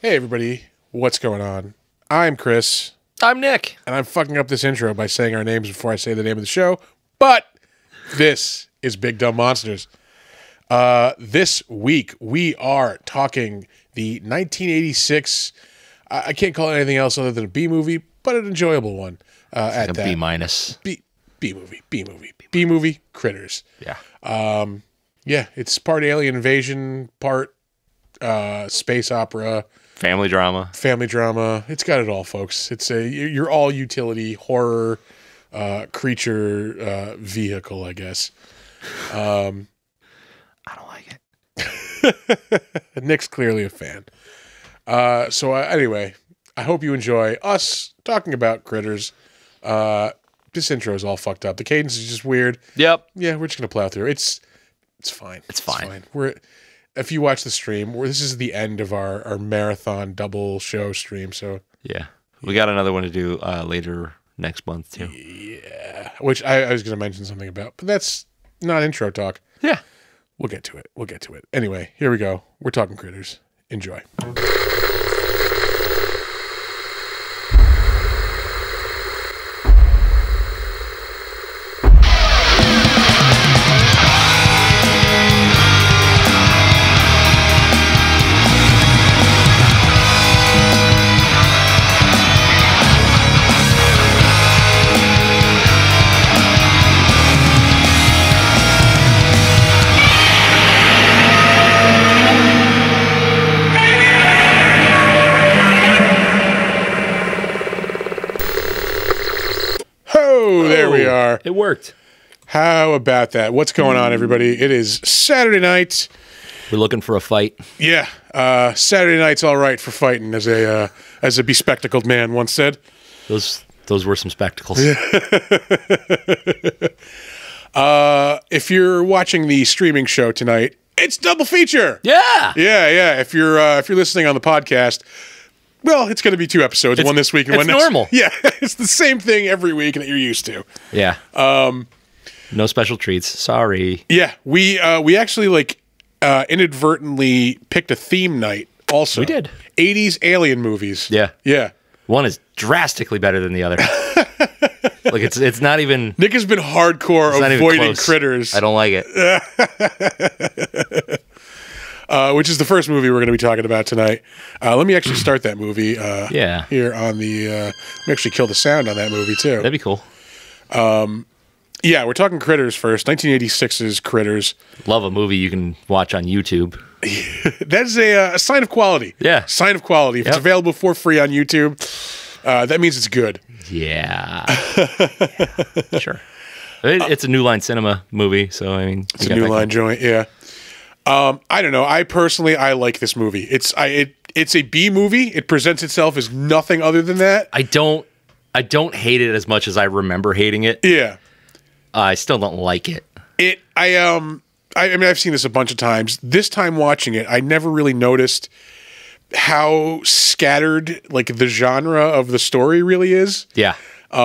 Hey everybody, what's going on? I'm Chris. I'm Nick. And I'm fucking up this intro by saying our names before I say the name of the show, but this is Big Dumb Monsters. This week we are talking the 1986, I can't call it anything else other than a B movie, but an enjoyable one. At that. B minus. B movie, Critters. Yeah. Yeah, it's part alien invasion, part space opera. Family drama. It's got it all, folks. It's your all utility horror creature vehicle, I guess. I don't like it. Nick's clearly a fan. Anyway, I hope you enjoy us talking about Critters. This intro is all fucked up. The cadence is just weird. Yep. Yeah, we're just gonna plow through. It's fine. It's fine. If you watch the stream, this is the end of our marathon double show stream. So yeah, we got another one to do later next month too. Yeah, which I was going to mention something about, but that's not intro talk. Yeah, we'll get to it. Anyway, here we go. We're talking Critters. Enjoy. There we are. It worked. How about that? What's going on, everybody? It is Saturday night. We're looking for a fight. Yeah, Saturday night's all right for fighting, as a bespectacled man once said. Those were some spectacles. If you're watching the streaming show tonight, it's double feature. Yeah. If you're listening on the podcast, well, it's going to be 2 episodes, one this week and one next. It's normal. Yeah, it's the same thing every week that you're used to. Yeah. No special treats. Sorry. Yeah, we actually inadvertently picked a theme night. Also, we did 80s alien movies. Yeah. One is drastically better than the other. Like it's not even. Nick has been hardcore avoiding Critters. I don't like it. Which is the first movie we're going to be talking about tonight. Let me actually start that movie. Here on the. Let me actually kill the sound on that movie too. That'd be cool. Yeah, we're talking Critters first. 1986's Critters. Love a movie you can watch on YouTube. That's a sign of quality. Yeah, sign of quality. If it's available for free on YouTube, that means it's good. Yeah. Sure. It's a New Line Cinema movie, so I mean, it's a New Line joint. Yeah. I don't know. I personally like this movie. It's a B movie. It presents itself as nothing other than that. I don't hate it as much as I remember hating it. Yeah. I still don't like it. I mean, I've seen this a bunch of times. This time watching it, I never really noticed how scattered the genre of the story really is. Yeah.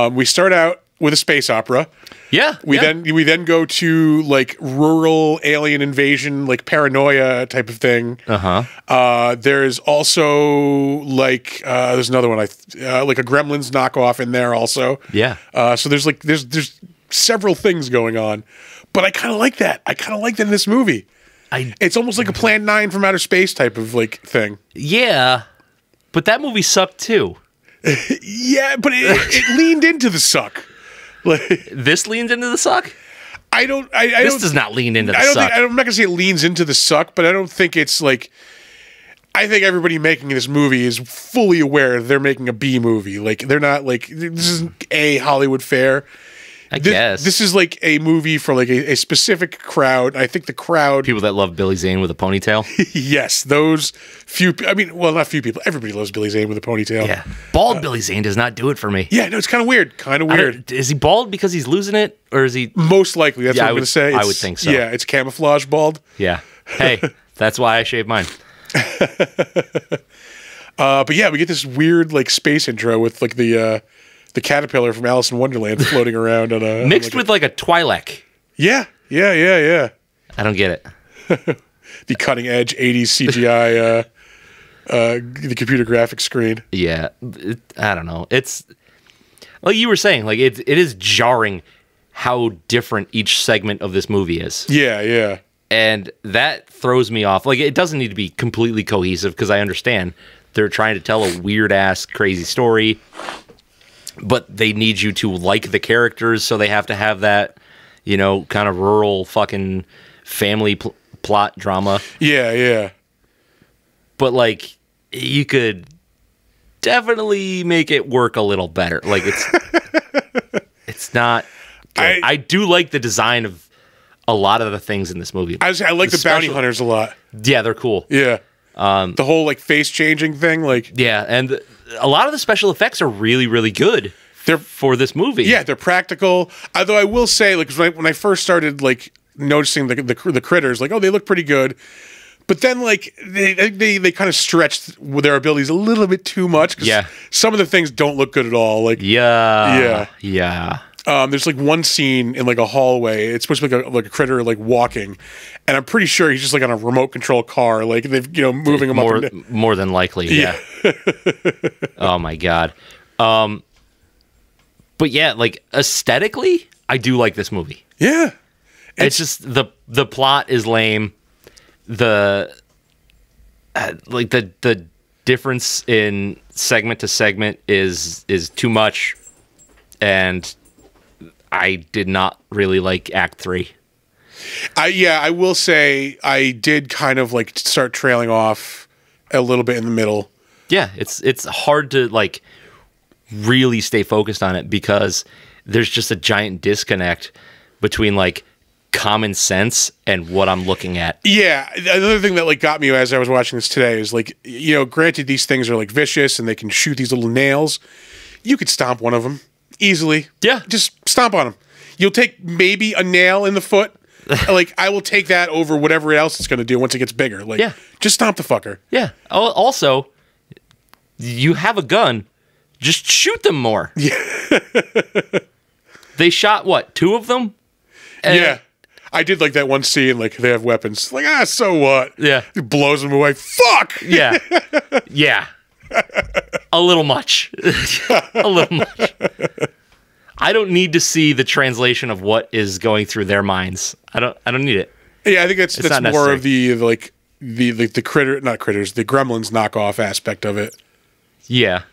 We start out with a space opera. Yeah. We then go to rural alien invasion, paranoia type of thing. There's also there's another one, a Gremlins knockoff in there also. Yeah. So there's several things going on, but I kind of like that. I kind of like that in this movie. It's almost like a Plan 9 from outer space type of thing. Yeah, but that movie sucked too. Yeah, but it leaned into the suck. This leans into the suck? This does not lean into the suck. I'm not going to say it leans into the suck, but I don't think it's I think everybody making this movie is fully aware they're making a B movie. They're not this isn't a Hollywood fare. I guess. This is like a movie for like a specific crowd. I think the crowd... People that love Billy Zane with a ponytail. Yes, those few... I mean, well, not few people. Everybody loves Billy Zane with a ponytail. Yeah. Bald Billy Zane does not do it for me. Yeah, no, it's kind of weird. Kind of weird. Is he bald because he's losing it? Or is he... Most likely, that's what I'm going to say. I would think so. Yeah, it's camouflage bald. Yeah. Hey, that's why I shave mine. But yeah, we get this weird like space intro with like the caterpillar from Alice in Wonderland floating around on a... Mixed with like a Twi'lek. Yeah. I don't get it. The cutting edge 80s CGI, the computer graphics screen. Yeah, I don't know. It's like you were saying, like it is jarring how different each segment of this movie is. Yeah. And that throws me off. Like, it doesn't need to be completely cohesive because I understand they're trying to tell a weird-ass, crazy story, but they need you to like the characters, so they have to have that, you know, kind of rural fucking family plot drama. Yeah. But, like, you could definitely make it work a little better. Like, it's not good. I do like the design of a lot of the things in this movie. I like the bounty hunters a lot. Yeah, they're cool. Yeah. The whole like face changing thing, like and a lot of the special effects are really, really good. They're for this movie. Yeah, they're practical. Although I will say, like when I first started like noticing the critters, like they look pretty good. But then like they kind of stretched their abilities a little bit too much. Yeah. Some of the things don't look good at all. Like yeah. There's like one scene in like a hallway. It's supposed to be like a critter like walking, and I'm pretty sure he's just like on a remote control car. Like they've moving him up. And more than likely, yeah. Oh my god. But yeah, like aesthetically, I do like this movie. Yeah, it's just the plot is lame. The difference in segment to segment is too much, and I did not really like Act 3. I will say I did kind of like start trailing off a little bit in the middle. Yeah, it's hard to like really stay focused on it because there's just a giant disconnect between like common sense and what I'm looking at. Yeah, another thing that like got me as I was watching this today is like, granted these things are like vicious and they can shoot these little nails. You could stomp one of them easily. Yeah. Just stomp on them. You'll take maybe a nail in the foot. Like, I will take that over whatever else it's going to do once it gets bigger. Like, just stomp the fucker. Yeah. Also, you have a gun. Just shoot them more. Yeah. They shot, what, 2 of them? And yeah. I did like that one scene, like, they have weapons. Like, so what? Yeah. It blows them away. Fuck! Yeah. Yeah. A little much. A little much. I don't need to see the translation of what is going through their minds. I don't need it. Yeah, I think that's more of the critters, the Gremlins knockoff aspect of it. Yeah.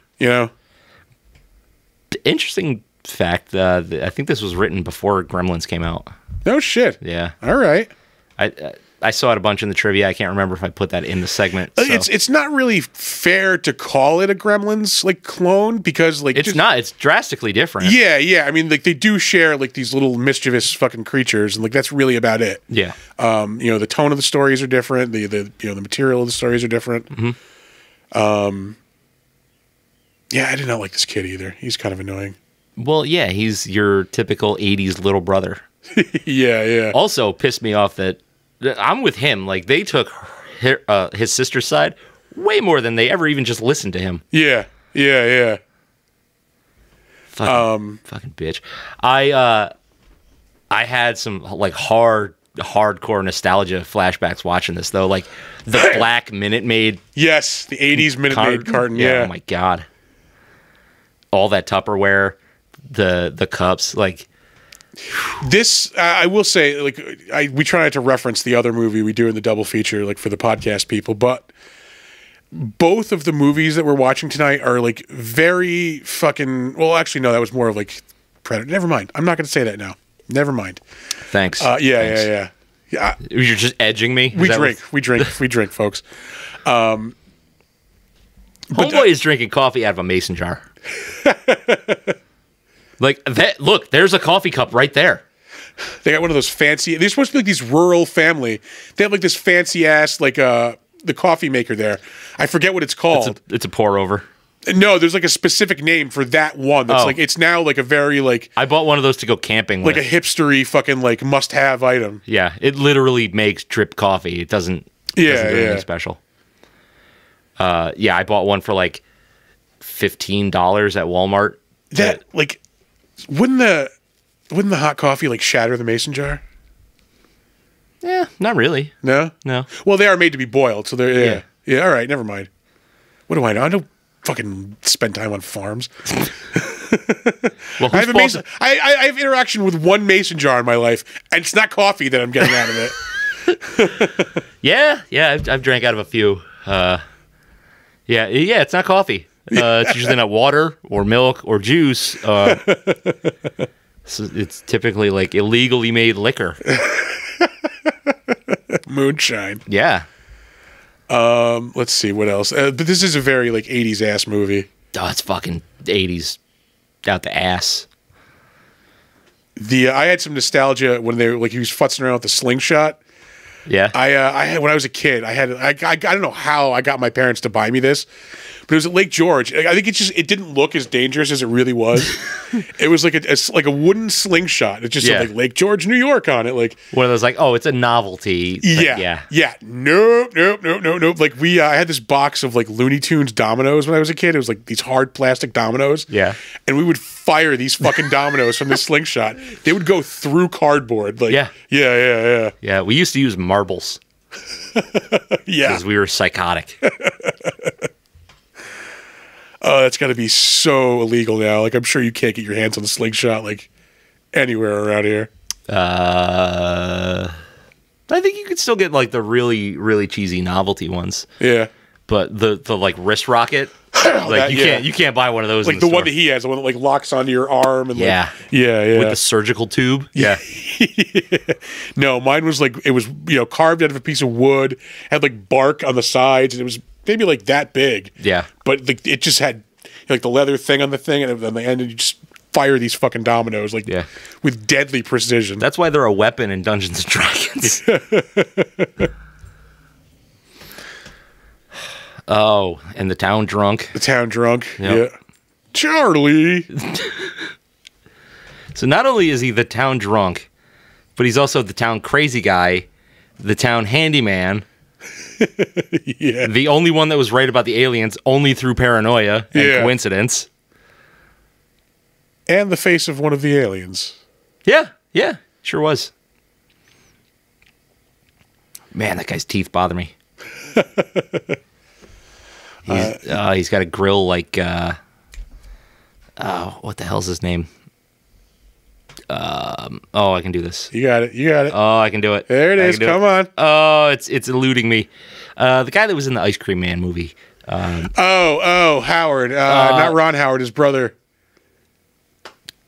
Interesting fact, I think this was written before Gremlins came out. No shit. Yeah. All right. I saw it a bunch in the trivia. I can't remember if I put that in the segment. So. It's not really fair to call it a Gremlins like clone because like it's not. It's drastically different. Yeah. I mean, like they do share like these little mischievous fucking creatures, and like that's really about it. Yeah. The tone of the stories are different. The material of the stories are different. Mm-hmm. Yeah, I did not like this kid either. He's kind of annoying. Well, yeah, he's your typical '80s little brother. Yeah. Also, pissed me off that. I'm with him. Like, they took his sister's side way more than they ever even just listened to him. Yeah. Fucking bitch. I had some, like, hardcore nostalgia flashbacks watching this, though. Like, the Black Minute Maid. Yes, the 80s Minute Maid carton, yeah. Oh, my God. All that Tupperware, the cups, like... This, I will say, like, we try not to reference the other movie we do in the double feature, like, for the podcast people, but both of the movies that we're watching tonight are, like, very fucking, well, actually, no, that was more of, like, Predator. Never mind. I'm not going to say that now. Never mind. Thanks. Yeah. You're just edging me? We drink, folks. Homeboy is drinking coffee out of a mason jar. Like that. Look, there's a coffee cup right there. They got one of those fancy. They're supposed to be like these rural family. They have like this fancy ass like the coffee maker there. I forget what it's called. It's a pour over. No, there's like a specific name for that one. That's like it's now like a very like. I bought one of those to go camping with. Like a hipstery fucking like must have item. Yeah, it literally makes drip coffee. It doesn't. Do anything special. Yeah, I bought one for like $15 at Walmart. That like wouldn't the hot coffee like shatter the mason jar? Yeah, not really. No? No. Well, they are made to be boiled, so they're yeah, all right, never mind. What do I know? I don't fucking spend time on farms. Well, I have interaction with one mason jar in my life, and it's not coffee that I'm getting out of it. yeah, I've drank out of a few. Yeah, it's not coffee. It's usually not water or milk or juice. So it's typically like illegally made liquor. Moonshine. Yeah. Let's see what else. But this is a very like 80s ass movie. Oh, it's fucking 80s out the ass. I had some nostalgia when they he was futzing around with the slingshot. Yeah. I had when I was a kid, I don't know how I got my parents to buy me this, but it was at Lake George. I think it didn't look as dangerous as it really was. It was like a wooden slingshot. It just said like Lake George, New York on it. Like one of those like, oh, it's a novelty. Yeah. Nope. Like I had this box of like Looney Tunes dominoes when I was a kid. It was like these hard plastic dominoes. Yeah. And we would fire these fucking dominoes from this slingshot. They would go through cardboard. Like yeah. Yeah, we used to use marbles. Yeah. Because we were psychotic. Oh, that's got to be so illegal now. Like, I'm sure you can't get your hands on the slingshot, like, anywhere around here. I think you could still get, like, the really, really cheesy novelty ones. Yeah. But the like, wrist rocket, like, you can't buy one of those like in the store. One that he has, the one that, like, locks onto your arm. And yeah. Like, yeah. With the surgical tube. Yeah. No, mine was, like, it was, carved out of a piece of wood, had, like, bark on the sides, and it was maybe like that big. Yeah. But like it just had like the leather thing on the thing, and on the end, and you just fire these fucking dominoes like with deadly precision. That's why they're a weapon in Dungeons and Dragons. Oh, and the town drunk. The town drunk. Yep. Yeah. Charlie. So not only is he the town drunk, but he's also the town crazy guy, the town handyman. Yeah. The only one that was right about the aliens only through paranoia and coincidence. And the face of one of the aliens. Yeah, sure was. Man, that guy's teeth bother me. He's got a grill like, what the hell's his name? I can do this. You got it. Oh, I can do it. There it is. Come on. Oh, it's eluding me. The guy that was in the Ice Cream Man movie. Howard. Not Ron Howard, his brother.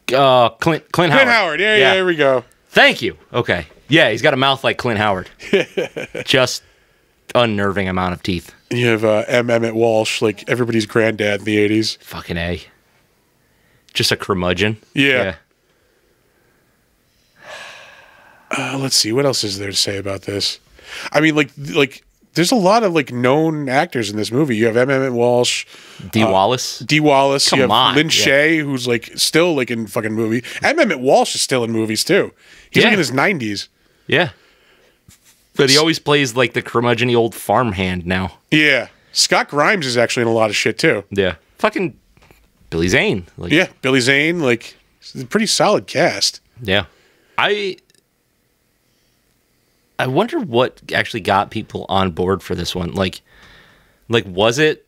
Clint Howard. Clint Howard. Yeah, there we go. Thank you. Okay. Yeah, he's got a mouth like Clint Howard. Just unnerving amount of teeth. You have Emmett Walsh, like everybody's granddad in the 80s. Fucking A. Just a curmudgeon. Yeah. Let's see. What else is there to say about this? I mean, like there's a lot of like known actors in this movie. You have Emmett Walsh, Dee Wallace. Come you have on, Lynn Shay, who's like still like in fucking movie. Emmett Walsh is still in movies too. He's like in his 90s. Yeah, but he always plays like the curmudgeon-y old farmhand now. Yeah, Scott Grimes is actually in a lot of shit too. Yeah, fucking Billy Zane. Billy Zane. Like, it's a pretty solid cast. Yeah, I wonder what actually got people on board for this one. Like was it?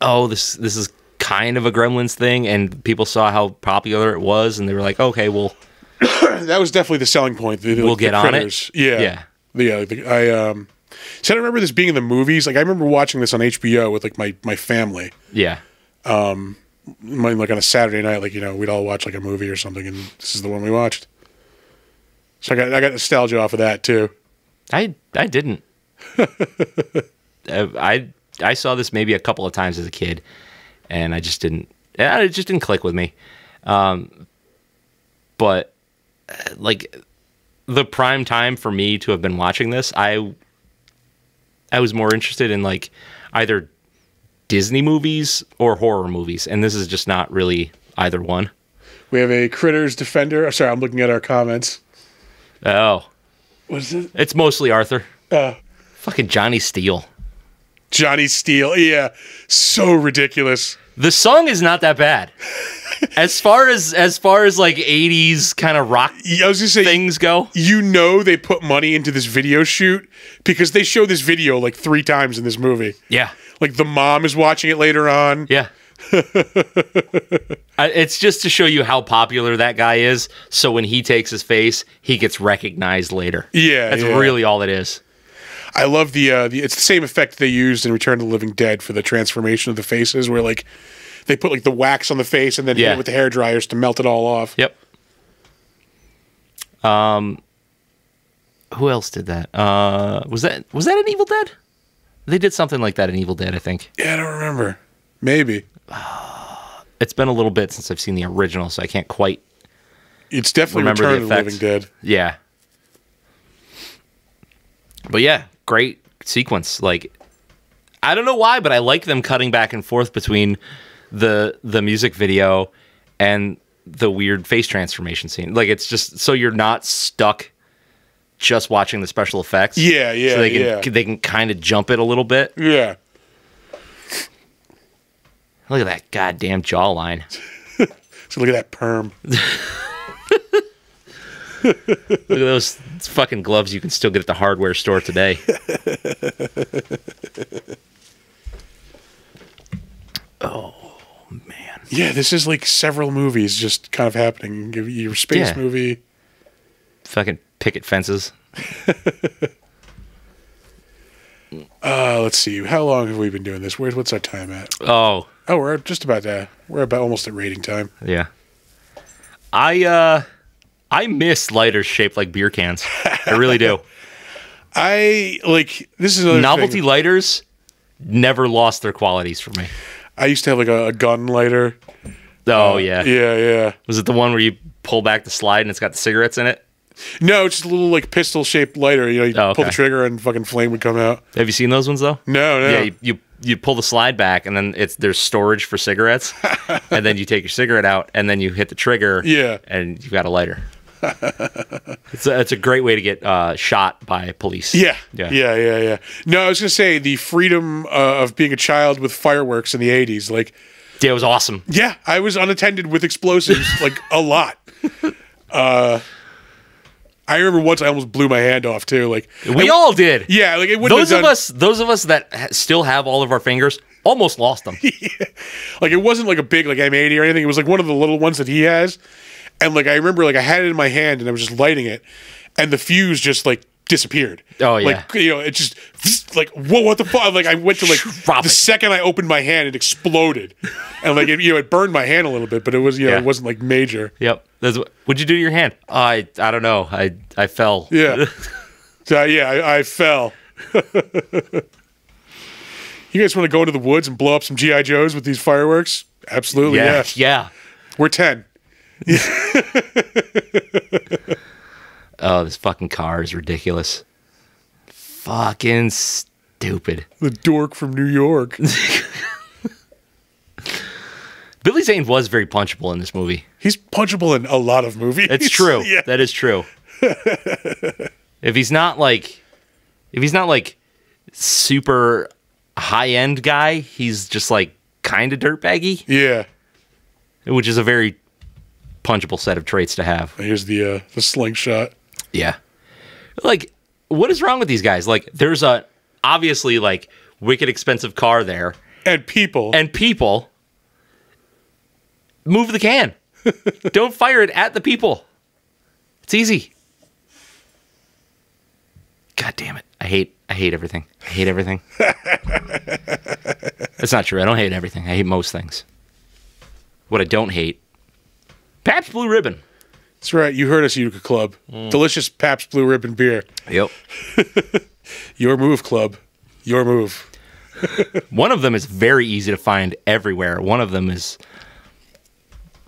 Oh, this is kind of a Gremlins thing, and people saw how popular it was, and they were like, okay, well, that was definitely the selling point. We'll get on it. Yeah. I remember this being in the movies. Like I remember watching this on HBO with like my family. Yeah. Like on a Saturday night, like we'd all watch like a movie or something, and this is the one we watched. So I got nostalgia off of that too. I didn't. I saw this maybe a couple of times as a kid, and I just didn't. It just didn't click with me. But like the prime time for me to have been watching this, I was more interested in like either Disney movies or horror movies, and this is just not really either one. We have a Critters Defender. Oh, sorry, I'm looking at our comments. Oh. What is it? It's mostly Arthur. Fucking Johnny Steele. Johnny Steele. Yeah. So ridiculous. The song is not that bad. As far as like 80s kind of rock I was gonna say, things go. You know they put money into this video shoot because they show this video like 3 times in this movie. Yeah. Like the mom is watching it later on. Yeah. It's just to show you how popular that guy is. So when he takes his face, he gets recognized later. Yeah. That's really all it is. I love the it's the same effect they used in Return of the Living Dead for the transformation of the faces, where like they put like the wax on the face and then hit it with the hair dryers to melt it all off. Yep. Who else did that? Was that an Evil Dead? They did something like that in Evil Dead, I think. Yeah, I don't remember. Maybe. It's been a little bit since I've seen the original, so I can't quite. It's definitely remember Return the of the Living Dead. Yeah. But yeah, great sequence. Like, I don't know why, but I like them cutting back and forth between the music video and the weird face transformation scene. Like, it's just so you're not stuck just watching the special effects. Yeah, yeah, so they can kind of jump it a little bit. Yeah. Look at that goddamn jawline. So look at that perm. Look at those fucking gloves you can still get at the hardware store today. Oh, man. Yeah, this is like several movies just kind of happening. Your space movie. Fucking picket fences. Let's see. How long have we been doing this? What's our time at? Oh, we're just about there. We're about almost at rating time. Yeah. I miss lighters shaped like beer cans. I really do. This is another Novelty thing. lighters never lost their qualities for me. I used to have like a gun lighter. Oh, yeah. Yeah. Was it the one where you pull back the slide and it's got the cigarettes in it? No, it's just a little like pistol shaped lighter. You know, you pull the trigger and fucking flame would come out. Have you seen those ones though? No. Yeah, you pull the slide back and then there's storage for cigarettes, and then you take your cigarette out and then you hit the trigger. Yeah, and you've got a lighter. It's a great way to get shot by police. Yeah. No, I was gonna say the freedom of being a child with fireworks in the 80s. Like, yeah, it was awesome. Yeah, I was unattended with explosives like a lot. I remember once I almost blew my hand off too. Like we all did. Yeah, like it those of us that still have all of our fingers almost lost them. Yeah. Like it wasn't like a big like M80 or anything. It was like one of the little ones that he has. And like I remember like I had it in my hand and I was just lighting it, and the fuse just like disappeared. Oh yeah. Like, you know, it just like, whoa, what the fuck? Like I went to like the second I opened my hand, it exploded, and like it burned my hand a little bit, but it was it wasn't like major. Yep. What'd you do to your hand? I don't know. I fell. Yeah. So I fell. You guys want to go into the woods and blow up some GI Joes with these fireworks? Absolutely. Yeah. We're 10. Oh, this fucking car is ridiculous. Fucking stupid. The dork from New York. Billy Zane was very punchable in this movie. He's punchable in a lot of movies. It's true. Yeah. That is true. If he's not like super high-end guy, he's just like kind of dirtbaggy. Yeah. Which is a very punchable set of traits to have. Here's the slingshot. Yeah. Like, what is wrong with these guys? Like, there's a obviously like wicked expensive car there. And people. Move the can. Don't fire it at the people. It's easy. God damn it. I hate everything. I hate everything. That's not true. I don't hate everything. I hate most things. What I don't hate, Pabst Blue Ribbon. That's right. You heard us, Utica Club. Delicious Pabst Blue Ribbon beer. Yep. Your move, club. Your move. One of them is very easy to find everywhere. One of them is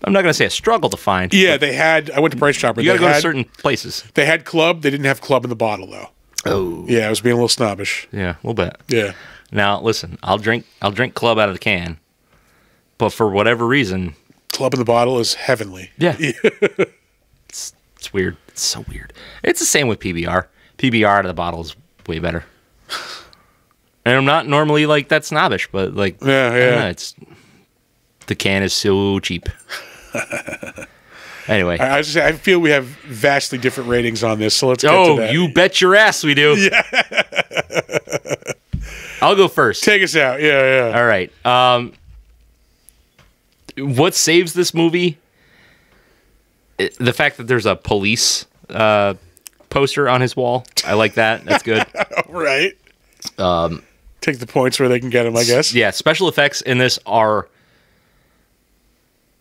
I'm not going to say a struggle to find. Yeah, they had. I went to Price Chopper. You got to go to certain places. They had Club. They didn't have Club in the bottle though. Oh. Yeah, I was being a little snobbish. Yeah, a little bit. Yeah. Now listen, I'll drink Club out of the can, but for whatever reason, Club in the bottle is heavenly. Yeah. It's weird. It's so weird. It's the same with PBR. PBR out of the bottle is way better. And I'm not normally like that snobbish, but like, yeah. It's the can is so cheap. Anyway, I was just saying, I feel we have vastly different ratings on this, so let's get to that. You bet your ass we do. Yeah. I'll go first. Take us out. Yeah. All right. What saves this movie? The fact that there's a police poster on his wall. I like that. That's good. Right. Take the points where they can get them, I guess. Yeah, special effects in this are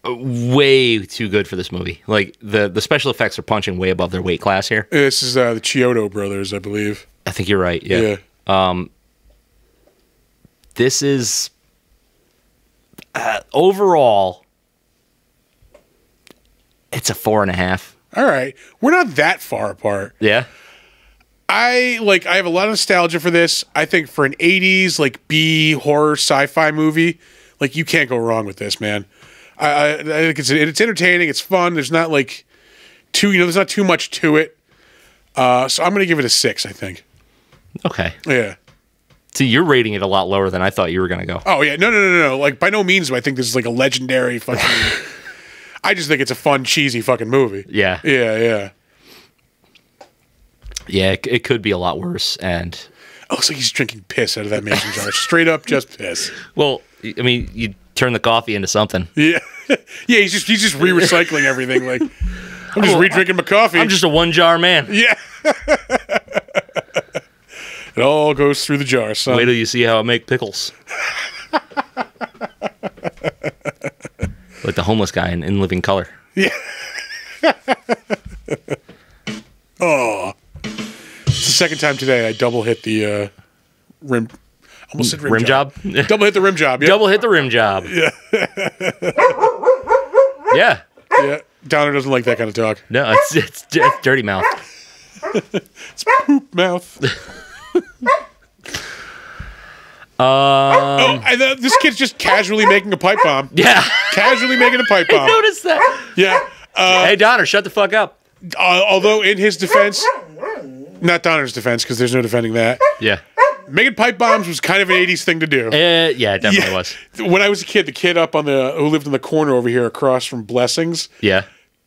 way too good for this movie. Like, the special effects are punching way above their weight class here. This is the Chiodo brothers, I believe. I think you're right, yeah. This is... overall, it's a 4.5. All right. We're not that far apart. Yeah. I have a lot of nostalgia for this. I think for an 80s like B horror sci-fi movie, like you can't go wrong with this, man. I think it's entertaining, it's fun. There's not like there's not too much to it. So I'm going to give it a 6, I think. Okay. Yeah. See, you're rating it a lot lower than I thought you were going to go. Oh, yeah. No. Like, by no means do I think this is like a legendary fucking... I just think it's a fun, cheesy fucking movie. Yeah. Yeah. Yeah, it could be a lot worse. And it looks like he's drinking piss out of that mason jar. Straight up just piss. Well, I mean, you turn the coffee into something. Yeah. Yeah, he's just re-recycling everything. Like, I'm just re-drinking my coffee. I'm just a one-jar man. Yeah. It all goes through the jar, son. Wait till you see how I make pickles. Like the homeless guy in Living Color. Yeah. Oh. It's the second time today I double hit the rim. Almost said rim job. Double hit the rim job. Yeah. Double hit the rim job. Yeah. Yeah. Yeah. Downer doesn't like that kind of talk. No, it's dirty mouth. It's poop mouth. This kid's just casually making a pipe bomb. Yeah. Casually making a pipe bomb. I noticed that. Yeah. Hey, Donner, shut the fuck up. Although in his defense, not Donner's defense, because there's no defending that. Yeah. Making pipe bombs was kind of an 80s thing to do. Yeah, it definitely was. When I was a kid, the kid up who lived in the corner over here across from Blessings, yeah,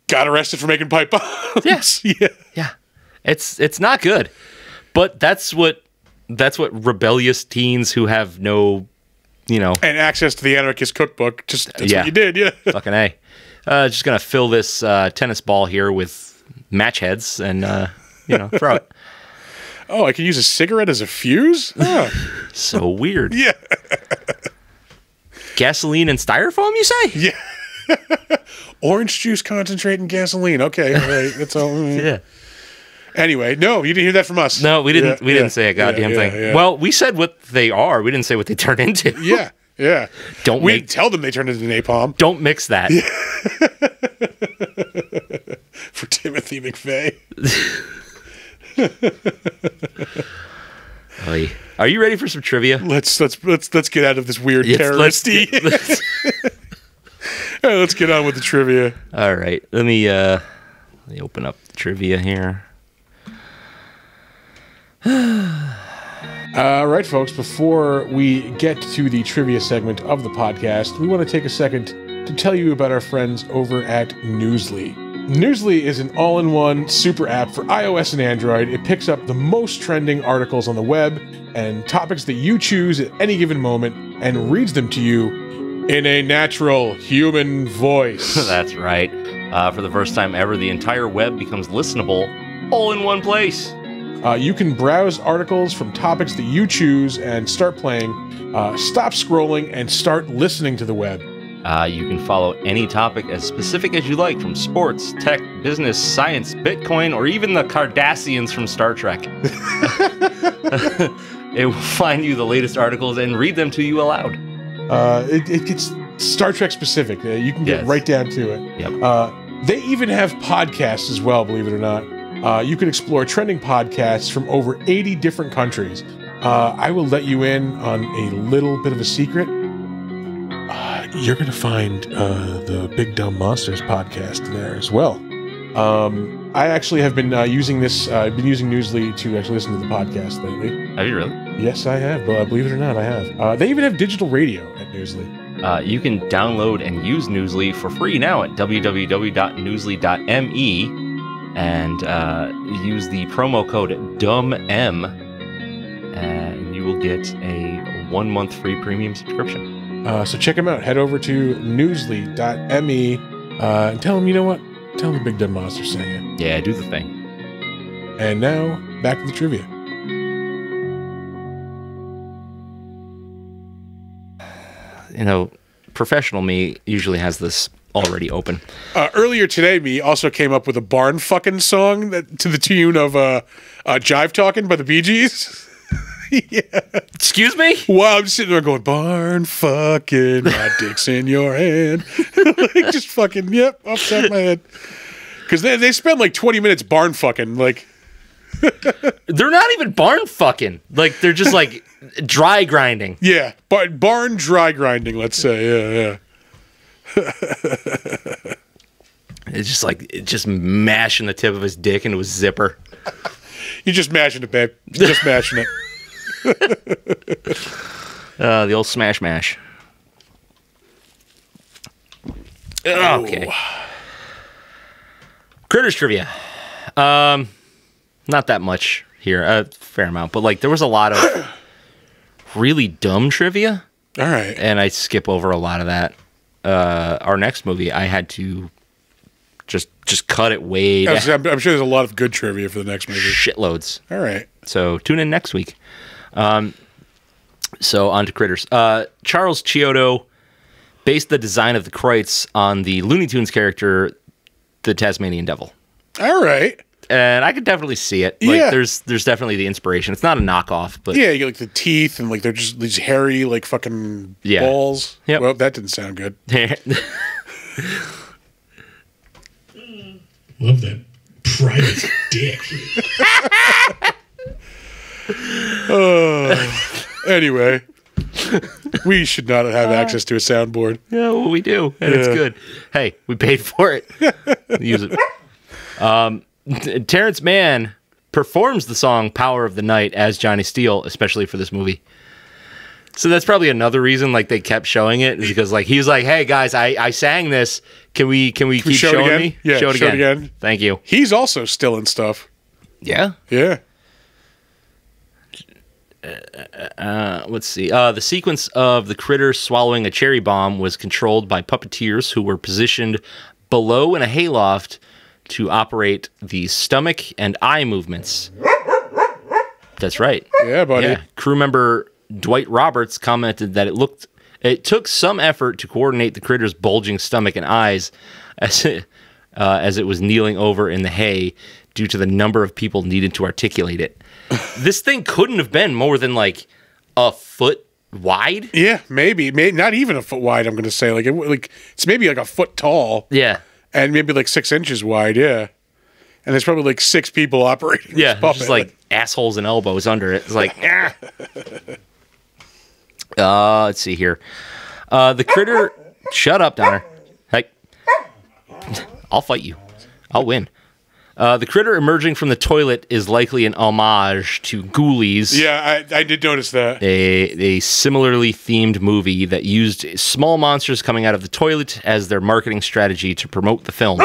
got arrested for making pipe bombs. Yes. Yeah. It's not good. But that's what rebellious teens who have no, and access to the anarchist cookbook, that's what you did, yeah. Fucking A. Just gonna fill this tennis ball here with match heads and throw it. Oh, I can use a cigarette as a fuse? Oh. So weird. Yeah. Gasoline and styrofoam, you say? Yeah. Orange juice concentrate and gasoline. Okay, all right. That's all. Yeah. Anyway, no, you didn't hear that from us. No, we didn't. We didn't say a goddamn thing. Yeah. Well, we said what they are. We didn't say what they turn into. Yeah. We tell them they turned into napalm. Don't mix that. Yeah. For Timothy McVeigh. Are you ready for some trivia? Let's get out of this weird terroristy. All right, let's get on with the trivia. All right, let me open up the trivia here. All right, folks, before we get to the trivia segment of the podcast, we want to take a second to tell you about our friends over at Newsly. Newsly is an all-in-one super app for iOS and Android. It picks up the most trending articles on the web and topics that you choose at any given moment and reads them to you in a natural human voice. That's right. For the first time ever, the entire web becomes listenable all in one place. You can browse articles from topics that you choose and start playing, stop scrolling, and start listening to the web. You can follow any topic as specific as you like, from sports, tech, business, science, Bitcoin, or even the Cardassians from Star Trek. It will find you the latest articles and read them to you aloud. It gets Star Trek specific. You can get right down to it. Yep. They even have podcasts as well, believe it or not. You can explore trending podcasts from over 80 different countries. I will let you in on a little bit of a secret. You're going to find the Big Dumb Monsters podcast there as well. I actually have been using this. I've been using Newsly to actually listen to the podcast lately. Have you really? Yes, I have. Believe it or not, I have. They even have digital radio at Newsly. You can download and use Newsly for free now at www.newsly.me and use the promo code DUMBM, and you will get a 1-month free premium subscription. So check them out. Head over to newsly.me and tell them, you know what? Tell them the Big Dumb Monster sent you. Yeah, do the thing. And now, back to the trivia. You know, professional me usually has this already open. Earlier today, me also came up with a barn fucking song that, to the tune of Jive Talking by the Bee Gees. Yeah. Excuse me? Wow, I'm sitting there going, barn fucking, my dick's in your hand. Like, just fucking, yep, upside my head. Because they spend like 20 minutes barn fucking, like. They're not even barn fucking. Like, they're just like dry grinding. Yeah, barn dry grinding, let's say. Yeah. It's just like, just mashing the tip of his dick into his zipper. You're just mashing it, babe. Just mashing it. The old smash mash. Okay. Critters trivia. Not that much here. A fair amount. But like there was a lot of really dumb trivia. All right. And I skip over a lot of that. Our next movie, I had to just cut it way down. I'm sure there's a lot of good trivia for the next movie. Shitloads. All right. So tune in next week. So on to Critters. Charles Chiodo based the design of the Kreutz on the Looney Tunes character, the Tasmanian Devil. All right. And I could definitely see it. Like, yeah. There's definitely the inspiration. It's not a knockoff, but yeah, you get like the teeth and like they're just these hairy like fucking balls. Yep. Well, that didn't sound good. Love that private dick. Anyway, we should not have access to a soundboard. Yeah, well, we do, and it's good. Hey, we paid for it. Use it. Terrence Mann performs the song "Power of the Night" as Johnny Steele, especially for this movie. So that's probably another reason, like they kept showing it, is because like he was like, "Hey guys, I sang this. Can we keep showing me? Yeah, show it again. Thank you." He's also still in stuff. Yeah. Yeah. Let's see. The sequence of the critter swallowing a cherry bomb was controlled by puppeteers who were positioned below in a hayloft to operate the stomach and eye movements. That's right. Yeah, buddy. Yeah. Crew member Dwight Roberts commented that it took some effort to coordinate the critter's bulging stomach and eyes as it was kneeling over in the hay due to the number of people needed to articulate it. This thing couldn't have been more than like a foot wide. Yeah, maybe not even a foot wide. I'm going to say like it's maybe like a foot tall. Yeah, and maybe like 6 inches wide. Yeah, and there's probably like 6 people operating. Yeah, this puppet. just like assholes and elbows under it. It's like, let's see here. The critter. Shut up, Donner. Like, I'll fight you. I'll win. The critter emerging from the toilet is likely an homage to Ghoulies. Yeah, I did notice that. A similarly themed movie that used small monsters coming out of the toilet as their marketing strategy to promote the film.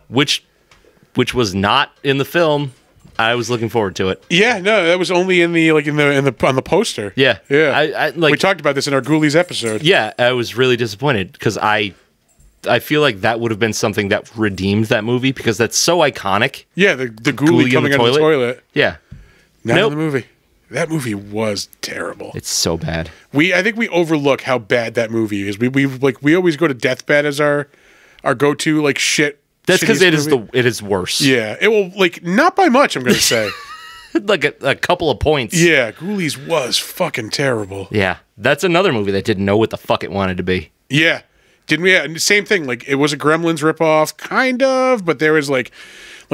Which was not in the film. I was looking forward to it. Yeah, no, that was only in the on the poster. Yeah. Yeah. We talked about this in our Ghoulies episode. Yeah, I was really disappointed because I feel like that would have been something that redeemed that movie because that's so iconic. Yeah, the ghoulie coming out of the toilet. Yeah. Not in the movie. That movie was terrible. It's so bad. I think we overlook how bad that movie is. We always go to Deathbed as our go-to shit. That's because it is worse. Yeah. It will not by much, I'm going to say. like a couple of points. Yeah, Ghoulies was fucking terrible. Yeah, that's another movie that didn't know what the fuck it wanted to be. Yeah. Didn't we? Yeah, same thing. Like, it was a Gremlins ripoff, kind of, but there was like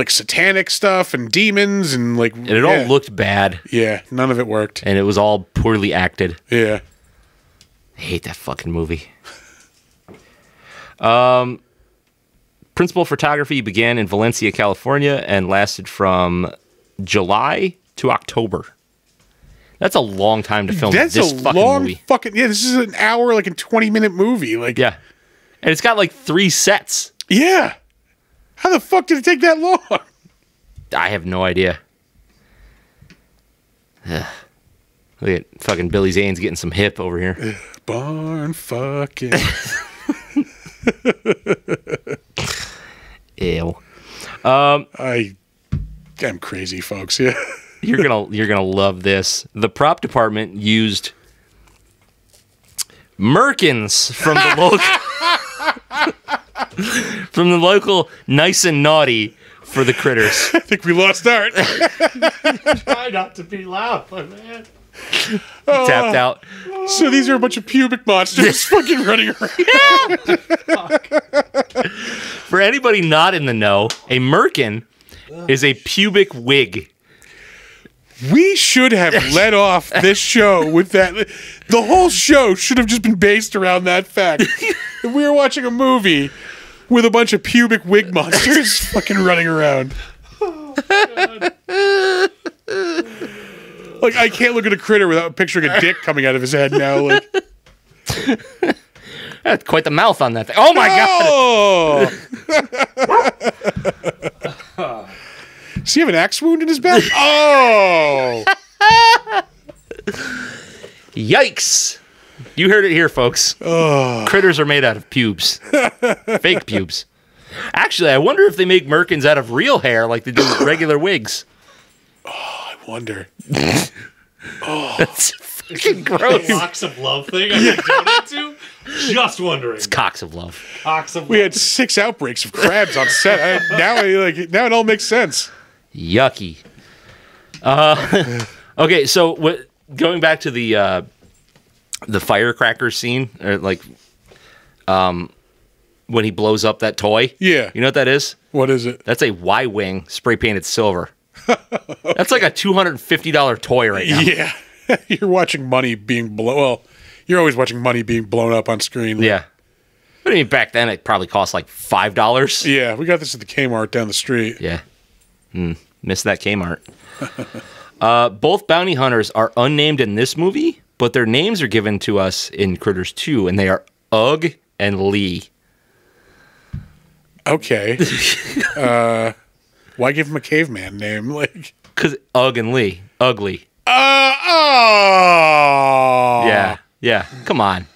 satanic stuff and demons and like. And it all looked bad. Yeah, none of it worked. And it was all poorly acted. Yeah. I hate that fucking movie. Principal photography began in Valencia, California, and lasted from July to October. That's a long time to film That's this a fucking long movie. Yeah, this is an hour, like a 20-minute movie. Like, Yeah. And it's got like 3 sets. yeah. How the fuck did it take that long? I have no idea. Ugh. Look at fucking Billy Zane's getting some hip over here. Barn fucking. Ew. I'm crazy, folks. Yeah. You're gonna love this. The prop department used merkins from the local Nice and Naughty for the critters. I think we lost Art. Try not to be loud, my man. Tapped out. So these are a bunch of pubic monsters fucking running around. For anybody not in the know, a merkin is a pubic wig. We should have led off this show with that. The whole show should have just been based around that fact. If we were watching a movie with a bunch of pubic wig monsters fucking running around. Like, I can't look at a critter without picturing a dick coming out of his head now. Like, That's quite the mouth on that thing. Oh my God! Does he have an axe wound in his back? Oh! Yikes! You heard it here, folks. Oh. Critters are made out of pubes. Fake pubes. Actually, I wonder if they make merkins out of real hair like they do with regular wigs. I wonder. That's fucking gross. Cocks of love thing I can donate to? Just wondering. It's cocks of love. Cocks of We love. had 6 outbreaks of crabs on set. Now it all makes sense. Yucky. Okay, so going back to the firecracker scene, or like, when he blows up that toy. Yeah. You know what that is? What is it? That's a Y-wing spray painted silver. That's like a $250 toy right now. Yeah. You're watching money being blown. Well, you're always watching money being blown up on screen. Yeah. But I mean, back then it probably cost like $5. Yeah, we got this at the Kmart down the street. Yeah. Missed that Kmart. Both bounty hunters are unnamed in this movie, but their names are given to us in Critters 2, and they are Ugg and Lee. Okay. Why give him a caveman name? Like, Because Ugg and Lee. Ugly. oh. Yeah. Yeah. Come on.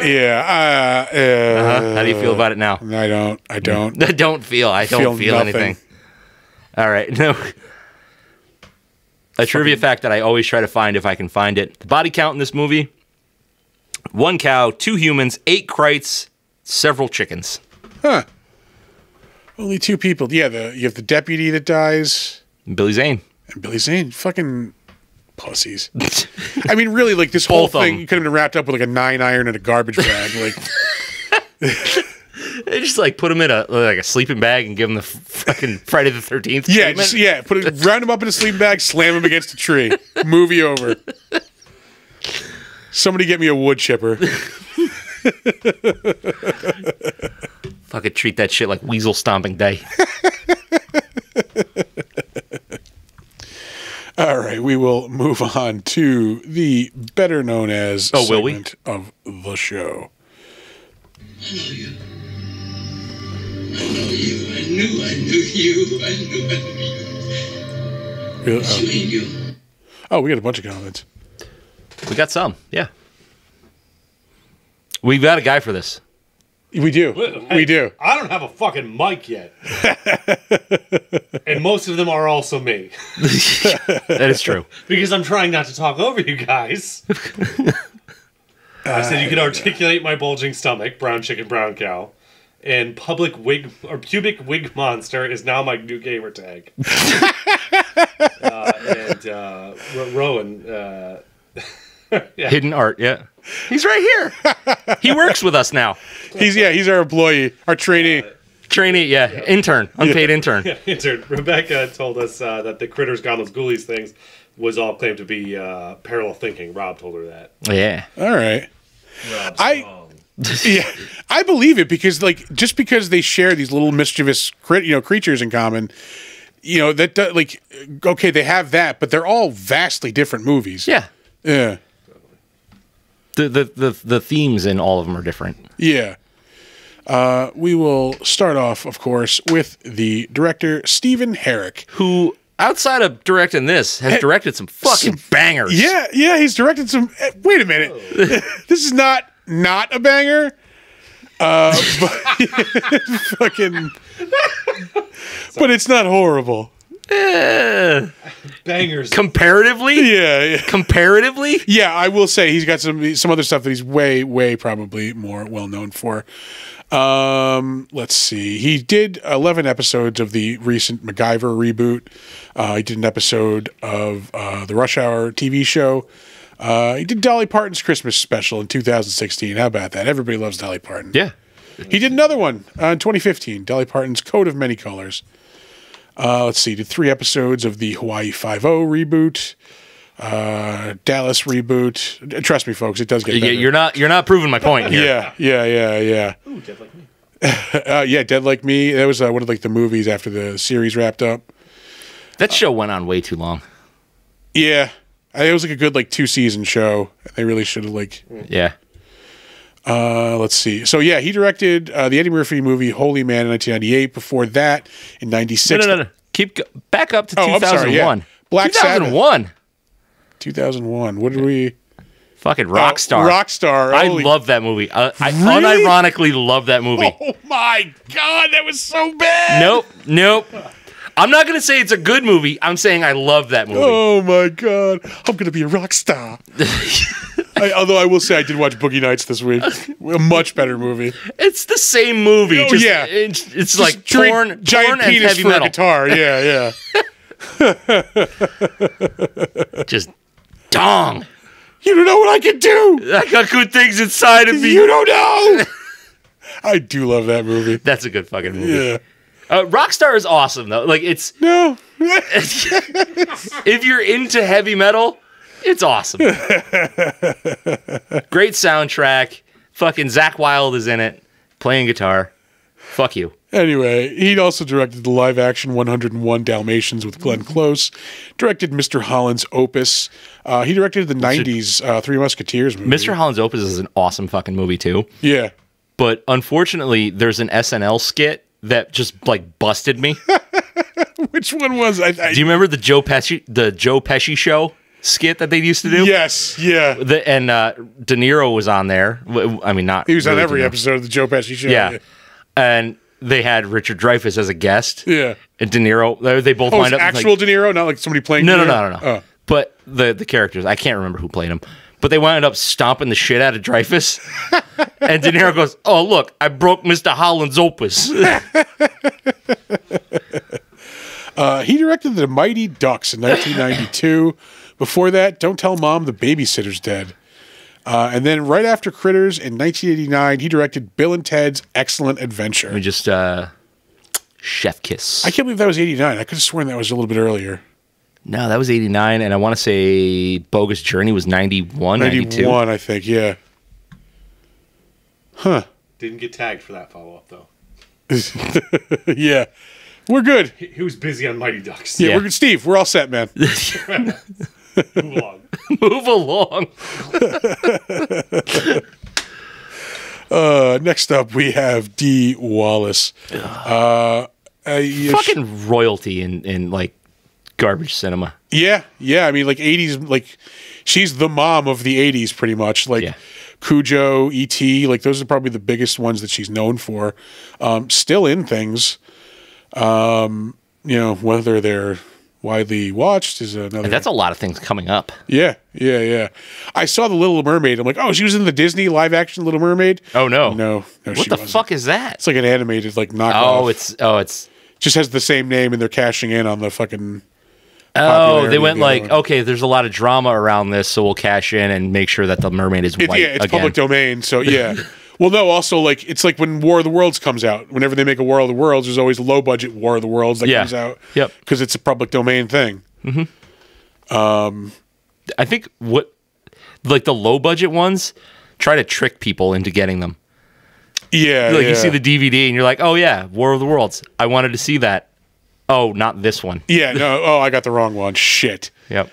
Yeah. How do you feel about it now? I don't. I don't feel Feel nothing. anything. All right. No. A trivia fact that I always try to find if I can find it. The body count in this movie: 1 cow, 2 humans, 8 krites, several chickens. Huh. Only 2 people. Yeah, you have the deputy that dies. And Billy Zane. And Billy Zane. Fucking pussies. I mean, really, like, this whole Both of thing them. could have been wrapped up with, like, a 9-iron and a garbage bag. Like, They just like put him in a sleeping bag and give him the fucking Friday the 13th. yeah, treatment. round him up in a sleeping bag, slam him against a tree. Movie over. Somebody get me a wood chipper. Fucking treat that shit like weasel stomping day. All right, we will move on to the better known as will we? segment of the show. I know you. I know you. I knew you. I knew you. Really? You ain't you. Oh, we got a bunch of comments. We got some, yeah. We've got a guy for this. We do. Hey, We do. I don't have a fucking mic yet. And most of them are also me. That is true. Because I'm trying not to talk over you guys. I said you can articulate my bulging stomach, brown chicken, brown cow, and public wig or pubic wig monster is now my new gamer tag. Rowan. Yeah. Hidden art, yeah. He's right here. He works with us now. He's our employee, our trainee. Trainee, yeah. Intern. Unpaid intern. Yeah, intern. Rebecca told us that the Critters, Goblins, Ghoulies things was all claimed to be parallel thinking. Rob told her that. Yeah. All right. Rob's wrong. Yeah, I believe it because just because they share these little mischievous creatures in common, that okay, they have that, but they're all vastly different movies. Yeah. Yeah. The themes in all of them are different. Yeah. We will start off, of course, with the director, Stephen Herek. Who, outside of directing this, has directed some fucking bangers. Yeah, he's directed some... Wait a minute. This is not a banger. But, fucking... But it's not horrible. Bangers. Comparatively? Yeah. Comparatively? Yeah, I will say he's got some other stuff that he's way probably more well known for. Let's see. He did 11 episodes of the recent MacGyver reboot. He did an episode of the Rush Hour TV show. He did Dolly Parton's Christmas special in 2016. How about that? Everybody loves Dolly Parton. Yeah. He did another one in 2015, Dolly Parton's Coat of Many Colors. Let's see, did 3 episodes of the Hawaii Five-0 reboot, Dallas reboot. Trust me, folks, it does get better. You're not proving my point here. Yeah. Ooh, Dead Like Me. Yeah, Dead Like Me. That was one of the movies after the series wrapped up. That show went on way too long. Yeah, it was a good 2-season show. They really should have Yeah. Let's see. So yeah, he directed the Eddie Murphy movie Holy Man in 1998. Before that, in '96. No. Back up to 2001. I'm sorry, yeah. Black 2001. 2001. What did we? Fucking Rockstar. Rockstar. I love that movie. I unironically love that movie. Oh my god, that was so bad. Nope. I'm not going to say it's a good movie. I'm saying I love that movie. Oh my god, I'm going to be a rock star. Although I will say I did watch Boogie Nights this week. A much better movie. It's the same movie. Oh, just, yeah. It's like giant penis and heavy for metal. a guitar. Yeah. Just dong. You don't know what I can do. I got good things inside of me. You don't know. I do love that movie. That's a good fucking movie. Yeah. Rockstar is awesome though. It's no. If you're into heavy metal, it's awesome. Great soundtrack. Fucking Zakk Wylde is in it, playing guitar. Fuck you. Anyway, he also directed the live-action 101 Dalmatians with Glenn Close. Directed Mr. Holland's Opus. He directed the 90s Three Musketeers movie. Mr. Holland's Opus is an awesome fucking movie too. Yeah. But unfortunately, there's an SNL skit that just busted me. Which one was? Do you remember the Joe Pesci show skit that they used to do? Yes, yeah. And De Niro was on there. I mean, not he was really on every episode of the Joe Pesci show. Yeah. And they had Richard Dreyfuss as a guest. Yeah. And De Niro. They both lined up. Actual De Niro, not like somebody playing. No. De Niro? Oh. But the characters, I can't remember who played them. But they wound up stomping the shit out of Dreyfuss. And De Niro goes, "Oh, look, I broke Mr. Holland's Opus." He directed The Mighty Ducks in 1992. Before that, Don't Tell Mom the Babysitter's Dead. And then right after Critters in 1989, he directed Bill and Ted's Excellent Adventure. Let me just chef kiss. I can't believe that was 89. I could have sworn that was a little bit earlier. No, that was 89, and I want to say Bogus Journey was 91, 92. 91, I think, yeah. Huh. Didn't get tagged for that follow-up, though. Yeah. We're good. He was busy on Mighty Ducks. Yeah, we're good. Steve, we're all set, man. Move along. Move along. Next up, we have Dee Wallace. Fucking royalty in garbage cinema. Yeah. I mean, 80s, she's the mom of the 80s, pretty much. Cujo, E.T., those are probably the biggest ones that she's known for. Still in things. Whether they're widely watched is another. And that's a lot of things coming up. Yeah. I saw the Little Mermaid. I'm like, oh, she was in the Disney live action Little Mermaid. Oh no, no, what she the wasn't. fuck is that? It's like an animated like knockoff. It's just has the same name, and they're cashing in on the fucking. Oh, they went of the other like, one. okay, there's a lot of drama around this, so we'll cash in and make sure that the mermaid is white Yeah, it's again. public domain, so yeah. Well, no, also like it's like when War of the Worlds comes out. Whenever they make a War of the Worlds, there's always a low budget War of the Worlds that Yeah. comes out. Yep. Because it's a public domain thing. I think like the low budget ones try to trick people into getting them. Yeah. Like you see the DVD and you're like, oh yeah, War of the Worlds. I wanted to see that. Oh, not this one. Yeah, no. Oh, I got the wrong one. Shit. Yep.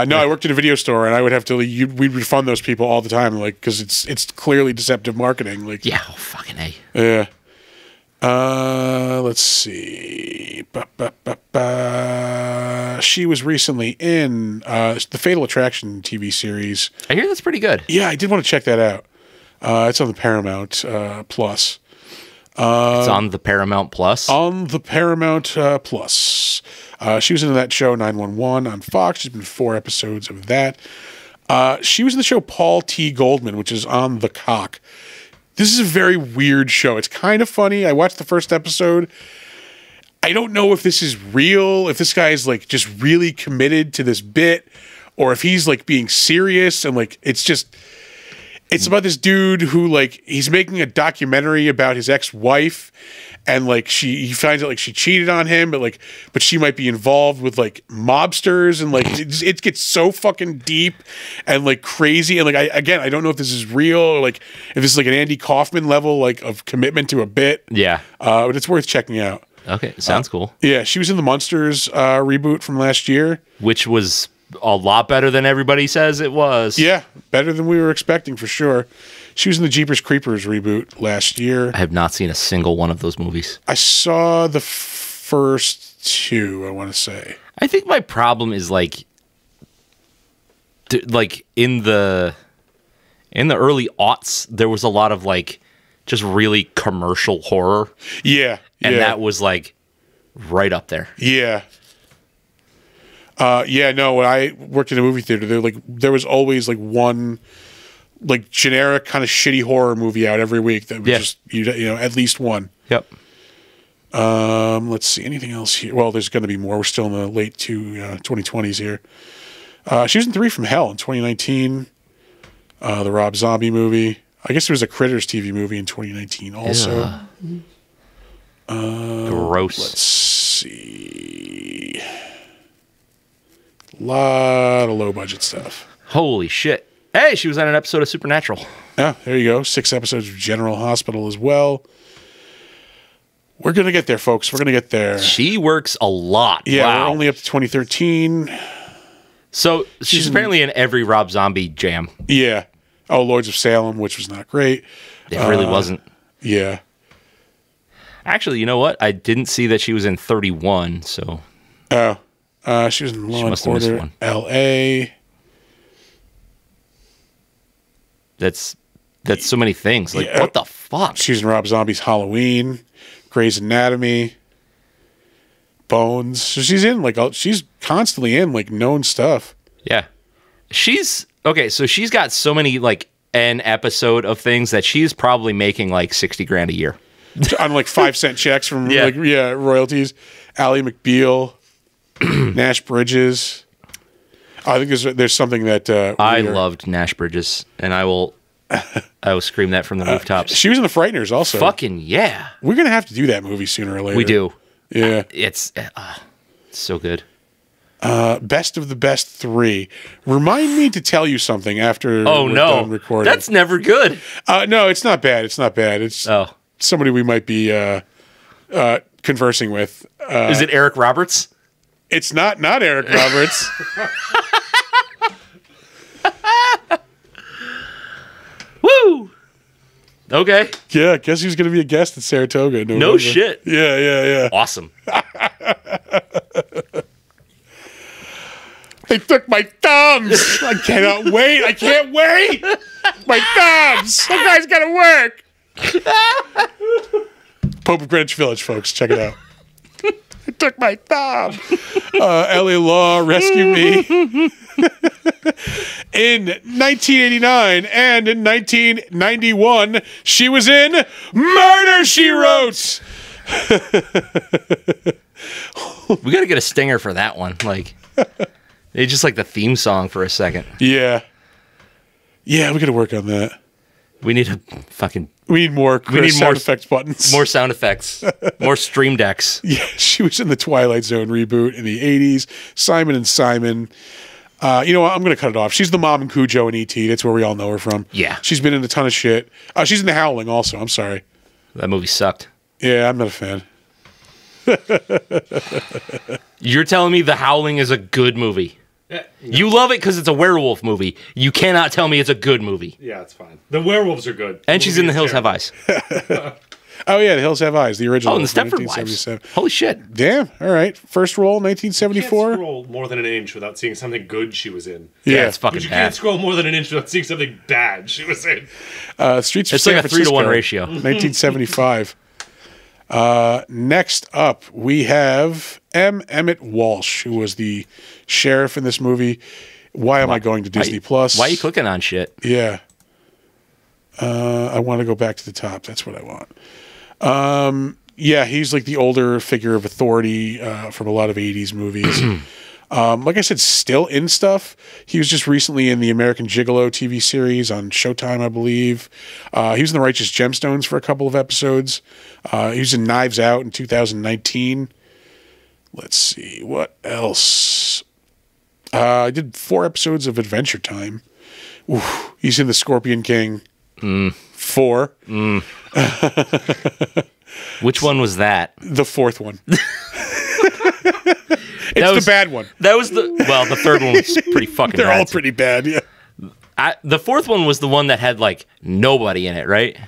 No, I worked at a video store, and I would have to. We'd refund those people all the time, like because it's clearly deceptive marketing. Like, Yeah, oh, fucking A. yeah. Let's see. She was recently in the Fatal Attraction TV series. I hear that's pretty good. Yeah, I did want to check that out. It's on the Paramount Plus. It's on the Paramount Plus. On the Paramount Plus. She was in that show 911 on Fox. She's been 4 episodes of that. She was in the show Paul T. Goldman, which is on The Cock. This is a very weird show. It's kind of funny. I watched the first episode. I don't know if this is real, if this guy is like just really committed to this bit, or if he's like being serious and like it's about this dude who like he's making a documentary about his ex-wife, and like he finds out like she cheated on him, but she might be involved with like mobsters, and like it gets so fucking deep and like crazy, and like I don't know if this is real or like if this is like an Andy Kaufman level like of commitment to a bit. Yeah. But it's worth checking out. Okay, sounds cool. Yeah, she was in the Monsters reboot from last year. Which was a lot better than everybody says it was. Yeah, better than we were expecting for sure. She was in the Jeepers Creepers reboot last year. I have not seen a single one of those movies. I saw the first 2, I want to say. I think my problem is like in the early aughts, there was a lot of like just really commercial horror. Yeah. And that was like right up there. Yeah. No, when I worked in a movie theater, there was always like one like generic kind of shitty horror movie out every week that was just you know at least one. Yep. Let's see, anything else here? Well, there's going to be more. We're still in the late 2020s here. She was in 3 from Hell in 2019. The Rob Zombie movie. I guess there was a Critters TV movie in 2019 also. Gross. Let's see. A lot of low budget stuff. Holy shit. Hey, she was on an episode of Supernatural. Yeah, there you go. 6 episodes of General Hospital as well. We're going to get there, folks. We're going to get there. She works a lot. Yeah, wow. we're only up to 2013. So she's apparently in every Rob Zombie jam. Yeah. Oh, Lords of Salem, which was not great. It really wasn't. Yeah. Actually, you know what? I didn't see that she was in 31, so. Oh. She was in Law and Order, L.A. That's so many things. Like, what the fuck? She was in Rob Zombie's Halloween, Grey's Anatomy, Bones. So she's constantly in like known stuff. Yeah. So she's got so many like an episode of things that she's probably making like $60,000 a year. On like 5-cent checks from royalties. Ally McBeal, Nash Bridges. I think there's something that I loved Nash Bridges, and I will scream that from the rooftops. She was in The Frighteners also. Fucking yeah. We're gonna have to do that movie sooner or later. We do. Yeah. It's so good. Best of the best 3. Remind me to tell you something after we're done recording. That's never good. No, it's not bad. It's not bad. It's somebody we might be conversing with. Is it Eric Roberts? It's not Eric Roberts. Woo! Okay. Yeah, guess who's going to be a guest at Saratoga? No shit. Yeah. Awesome. They took my thumbs. I cannot wait. I can't wait. My thumbs. That guy's got to work. Pope of Greenwich Village, folks. Check it out. took my thumb. L.A. Law, Rescue Me. In 1989 and in 1991, she was in Murder, She Wrote. We got to get a stinger for that one. Like, it's just like the theme song for a second. Yeah. Yeah, we got to work on that. We need a fucking... We need more sound effects buttons. More sound effects. More stream decks. Yeah, she was in the Twilight Zone reboot in the 80s. Simon and Simon. You know what? I'm going to cut it off. She's the mom in Cujo and E.T. That's where we all know her from. Yeah. She's been in a ton of shit. She's in The Howling also. I'm sorry. That movie sucked. Yeah, I'm not a fan. You're telling me The Howling is a good movie? Yeah, no. You love it because it's a werewolf movie. You cannot tell me it's a good movie. Yeah, it's fine. The werewolves are good. And she's in The Hills Have Eyes. Oh, yeah, The Hills Have Eyes, the original. Oh, and The Stepford Wives. Holy shit. Damn. All right. First role, You can't 1974. scroll more than an inch without seeing something good she was in. Yeah, it's fucking But you bad. can't scroll more than an inch without seeing something bad she was in. Streets of It's San like a Francisco, 3-to-1 ratio. 1975. Next up, we have M. Emmett Walsh, who was the sheriff in this movie. Why am I going to Disney Plus? Why are you clicking on shit? Yeah. I want to go back to the top. That's what I want. Yeah, he's like the older figure of authority from a lot of 80s movies. Like I said, still in stuff. He was just recently in the American Gigolo TV series on Showtime, I believe. He was in The Righteous Gemstones for a couple of episodes. He was in Knives Out in 2019. Let's see. What else? I did 4 episodes of Adventure Time. Ooh, he's in The Scorpion King. 4. Which one was that? The 4th one. It's the bad one. That was the third one was pretty fucking They're bad. all pretty bad, yeah. The 4th one was the one that had like nobody in it, right?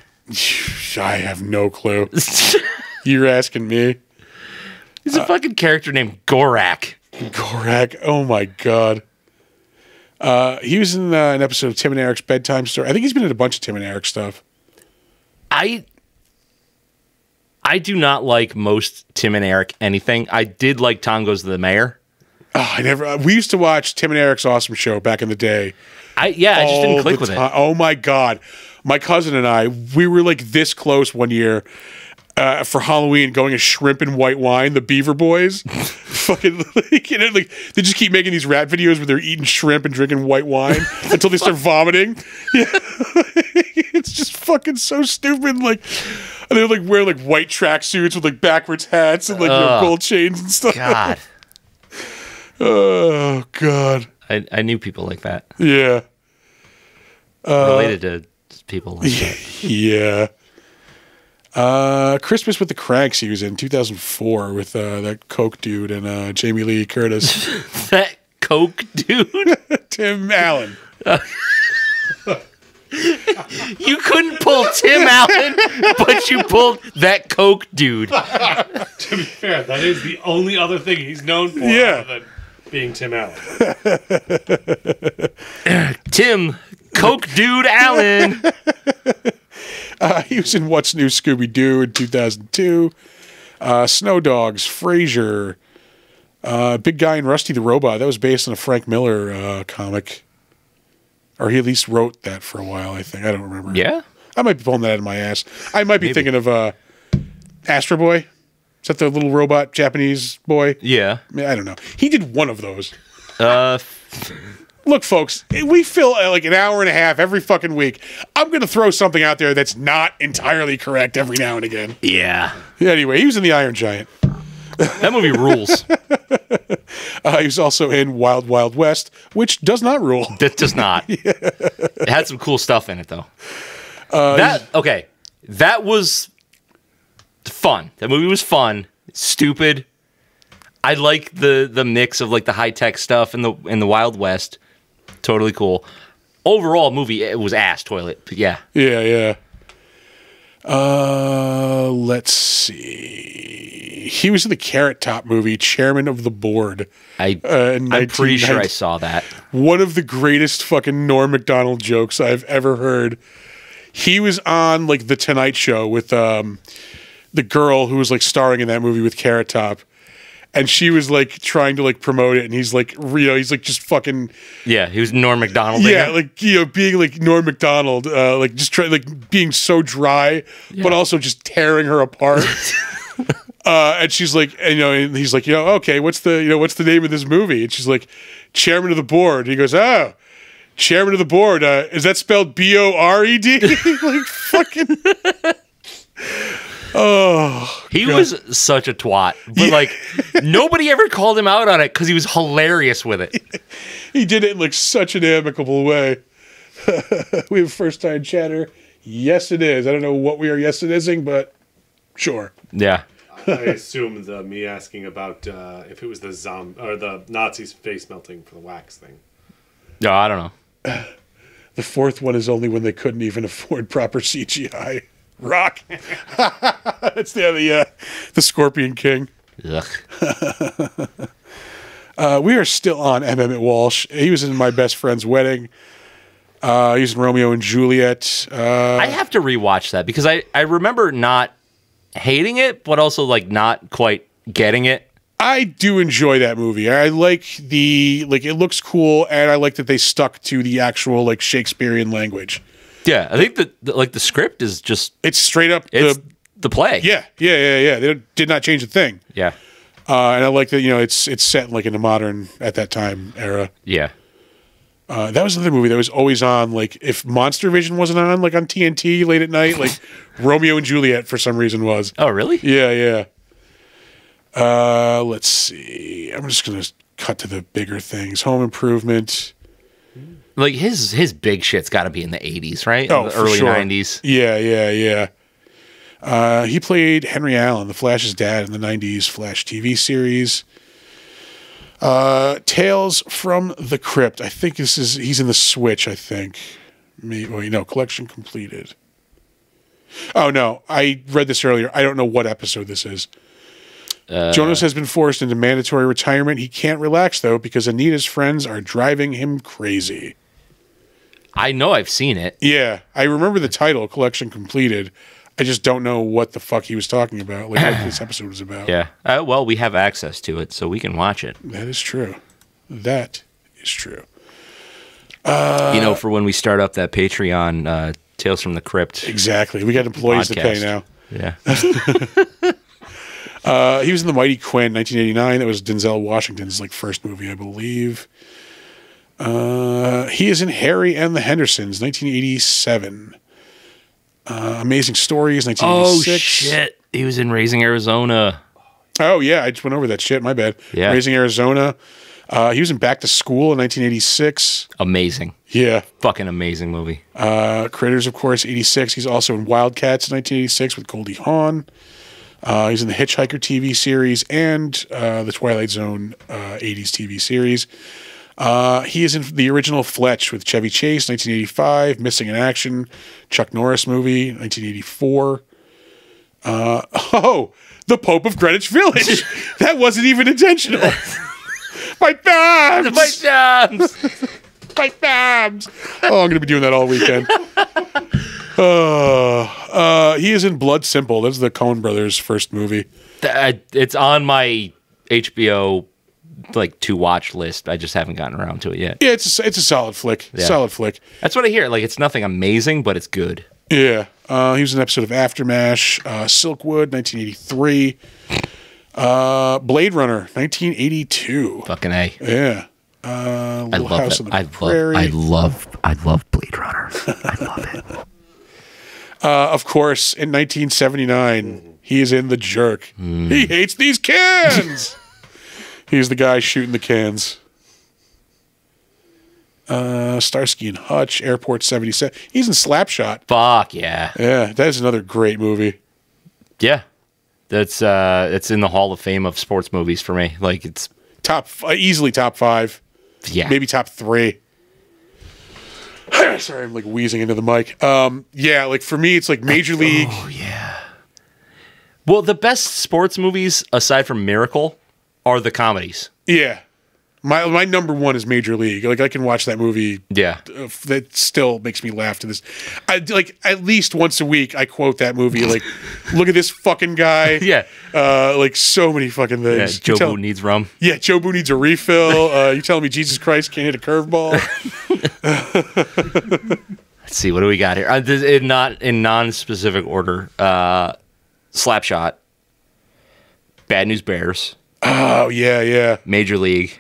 I have no clue. You're asking me. He's a fucking character named Gorak. Gorak. Oh my god. He was in an episode of Tim and Eric's Bedtime Story. I think he's been in a bunch of Tim and Eric stuff. I do not like most Tim and Eric anything. I did like Tom Goes to the Mayor. Oh, we used to watch Tim and Eric's Awesome Show back in the day. I just didn't click with it. Oh my god. My cousin and I, we were like this close one year for Halloween going as Shrimp and White Wine, the Beaver Boys. Fucking like, they just keep making these rap videos where they're eating shrimp and drinking white wine until they start vomiting. Yeah. It's just fucking so stupid. Like, and they're like wearing like white tracksuits with like backwards hats and like gold chains and stuff. God. Oh god. I knew people like that. Yeah. Related to people like that. Yeah. Christmas with the Cranks he was in 2004 with that Coke dude and Jamie Lee Curtis. That Coke dude? Tim Allen. You couldn't pull Tim Allen, but you pulled that Coke dude. To be fair, that is the only other thing he's known for other than being Tim Allen. Tim Coke dude Allen. He was in What's New Scooby-Doo in 2002. Snow Dogs, Frasier, Big Guy and Rusty the Robot. That was based on a Frank Miller comic. Or he at least wrote that for a while, I think. I don't remember. Yeah? I might be pulling that out of my ass. I might be thinking of Astro Boy. Is that the little robot Japanese boy? Yeah. I don't know. He did one of those. Look, folks, we fill like an hour and a half every fucking week. I'm going to throw something out there that's not entirely correct every now and again. Yeah. Anyway, he was in The Iron Giant. That movie rules. He was also in Wild Wild West, which does not rule. That does not. It had some cool stuff in it, though. That was fun. That movie was fun. Stupid. I like the mix of like the high tech stuff in the Wild West. Totally cool. Overall, movie it was ass toilet. But yeah. Yeah. Let's see. He was in the Carrot Top movie, Chairman of the Board. I'm pretty sure I saw that. One of the greatest fucking Norm Macdonald jokes I've ever heard. He was on like the Tonight Show with the girl who was like starring in that movie with Carrot Top. and she was like trying to like promote it, and he's like, he's like just fucking Yeah, he was Norm Macdonald. yeah, like being like Norm Macdonald, like just like being so dry, but also just tearing her apart. And she's like, and he's like, okay, what's the name of this movie? And she's like, Chairman of the Board. He goes, oh, Chairman of the Board. Is that spelled Bored? Like fucking. Oh, he was such a twat, but like nobody ever called him out on it because he was hilarious with it. He did it in like such an amicable way. We have first time chatter. Yes, it is. I don't know what we are yes it ising, but sure. Yeah. I assumed me asking about if it was the Nazis face melting for the wax thing. No, I don't know. The fourth one is only when they couldn't even afford proper CGI. Rock. That's the Scorpion King. Ugh. We are still on M. Emmett Walsh. He was in My Best Friend's Wedding. He was in Romeo and Juliet. I have to rewatch that because I remember not hating it, but also like not quite getting it. I do enjoy that movie. I like it looks cool, and I like that they stuck to the actual like Shakespearean language. Yeah, I think the script is just It's straight up the play. Yeah. They did not change a thing. Yeah. And I like that, it's set like in the modern, at that time, era. Yeah. That was another movie that was always on, like, if Monster Vision wasn't on, like, on TNT late at night, like, Romeo and Juliet for some reason was. Oh, really? Yeah. Let's see. I'm just going to cut to the bigger things. Home Improvement. Like, his big shit's got to be in the 80s, right? Oh, the for early sure. 90s. Yeah. He played Henry Allen, the Flash's dad, in the 90s Flash TV series. Tales from the Crypt. I think he's in the Switch, I think. Collection completed. Oh, no. I read this earlier. I don't know what episode this is. Jonas has been forced into mandatory retirement. He can't relax, though, because Anita's friends are driving him crazy. I know I've seen it. Yeah. I remember the title, Collection Completed. I just don't know what the fuck he was talking about, like what this episode was about. Yeah. Well, we have access to it, so we can watch it. That is true. For when we start up that Patreon, Tales from the Crypt. Exactly. We got employees to pay podcast. now. Yeah. He was in The Mighty Quinn, 1989. That was Denzel Washington's first movie, I believe. He is in Harry and the Hendersons, 1987. Amazing Stories, 1986. Oh, shit. He was in Raising Arizona. Oh, yeah. I just went over that shit. My bad. Yeah. Raising Arizona. He was in Back to School in 1986. Amazing. Yeah. Fucking amazing movie. Critters, of course, 86. He's also in Wildcats in 1986 with Goldie Hawn. He's in the Hitchhiker TV series and the Twilight Zone 80s TV series. He is in the original Fletch with Chevy Chase, 1985. Missing in Action, Chuck Norris movie, 1984. The Pope of Greenwich Village. That wasn't even intentional. My thumbs! My thumbs! My thumbs! Oh, I'm going to be doing that all weekend. He is in Blood Simple. That's the Coen brothers' first movie. It's on my HBO to watch list. I just haven't gotten around to it yet. Yeah, it's a solid flick. Yeah. Solid flick. That's what I hear. It's nothing amazing, but it's good. Yeah. He was in an episode of Aftermath, Silkwood, 1983. Blade Runner, 1982. Fucking A. Yeah. I love House it. on the Prairie. I love Blade Runner. I love it. Of course, in 1979, he is in The Jerk. He hates these cans. He's the guy shooting the cans. Starsky and Hutch, Airport 77. He's in Slapshot. Fuck yeah. Yeah, that is another great movie. Yeah. That's it's in the Hall of Fame of sports movies for me. It's easily top 5. Yeah. Maybe top 3. Sorry, I'm wheezing into the mic. Yeah, for me, it's Major League. Oh yeah. Well, the best sports movies aside from Miracle are the comedies. Yeah. My number one is Major League. Like I can watch that movie. Yeah. That still makes me laugh to this. I like at least once a week. I quote that movie. Like, look at this fucking guy. Yeah. Like so many fucking Yeah, things. Joe Boo needs rum. Yeah, Joe Boo needs a refill. You telling me Jesus Christ can't hit a curveball? Let's see, what do we got here? In non-specific order. Slapshot. Bad News Bears. Oh yeah. Major League.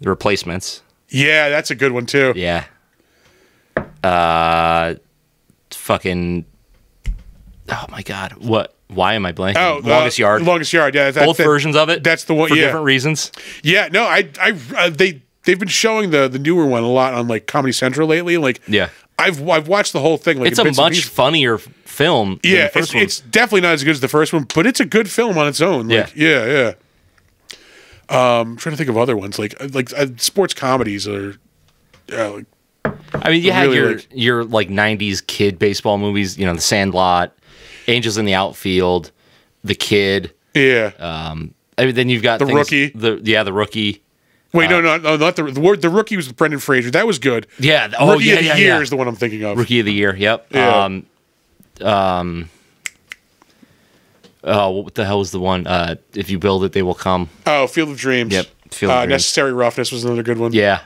The Replacements. Yeah, that's a good one too. Yeah. Fucking. Oh my God. What? Why am I blanking? Oh, Longest Yard. Longest Yard. Yeah, Both versions of it. That's the one. For Yeah, different reasons. Yeah. No, they've been showing the newer one a lot on like Comedy Central lately. Like, Yeah. I've watched the whole thing. Like, It's a much funnier film. Than Yeah, the first one. it's definitely not as good as the first one, but it's a good film on its own. Like, yeah. I'm trying to think of other ones like sports comedies or. Like, I mean, you had really your like '90s kid baseball movies. You know, The Sandlot, Angels in the Outfield, The Kid. yeah. I mean, then you've got The Rookie. The Rookie. Wait, no, not the Rookie was with Brendan Fraser. That was good. Yeah. Rookie of the Year is the one I'm thinking of. Rookie of the Year. Yep. Yeah. Oh, what the hell was the one? If you build it, they will come. Oh, Field of Dreams. Yep. Field of Dreams. Necessary Roughness was another good one. Yeah.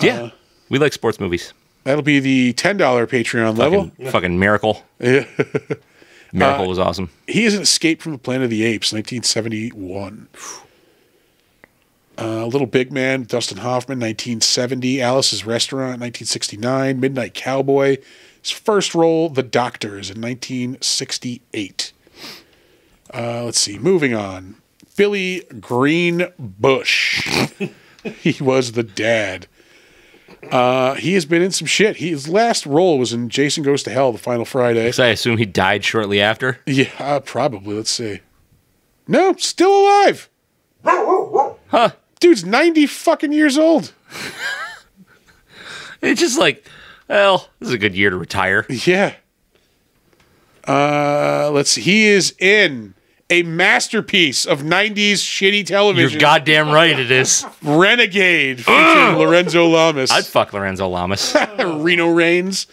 Yeah. We like sports movies. That'll be the $10 Patreon level. Fucking Miracle. Yeah. Miracle was awesome. He is an Escape from the Planet of the Apes, 1971. Little Big Man, Dustin Hoffman, 1970. Alice's Restaurant, 1969. Midnight Cowboy. His first role, The Doctors, in 1968. Let's see. Moving on. Billy Greenbush. He was the dad. He has been in some shit. His last role was in Jason Goes to Hell, The Final Friday. So I assume he died shortly after? Yeah, probably. Let's see. No, still alive. Huh. Dude's 90 fucking years old. It's just like, well, this is a good year to retire. Yeah. Let's see. He is in a masterpiece of 90s shitty television. You're goddamn right it is. Renegade, featuring Lorenzo Lamas. I'd fuck Lorenzo Lamas. Reno Reigns.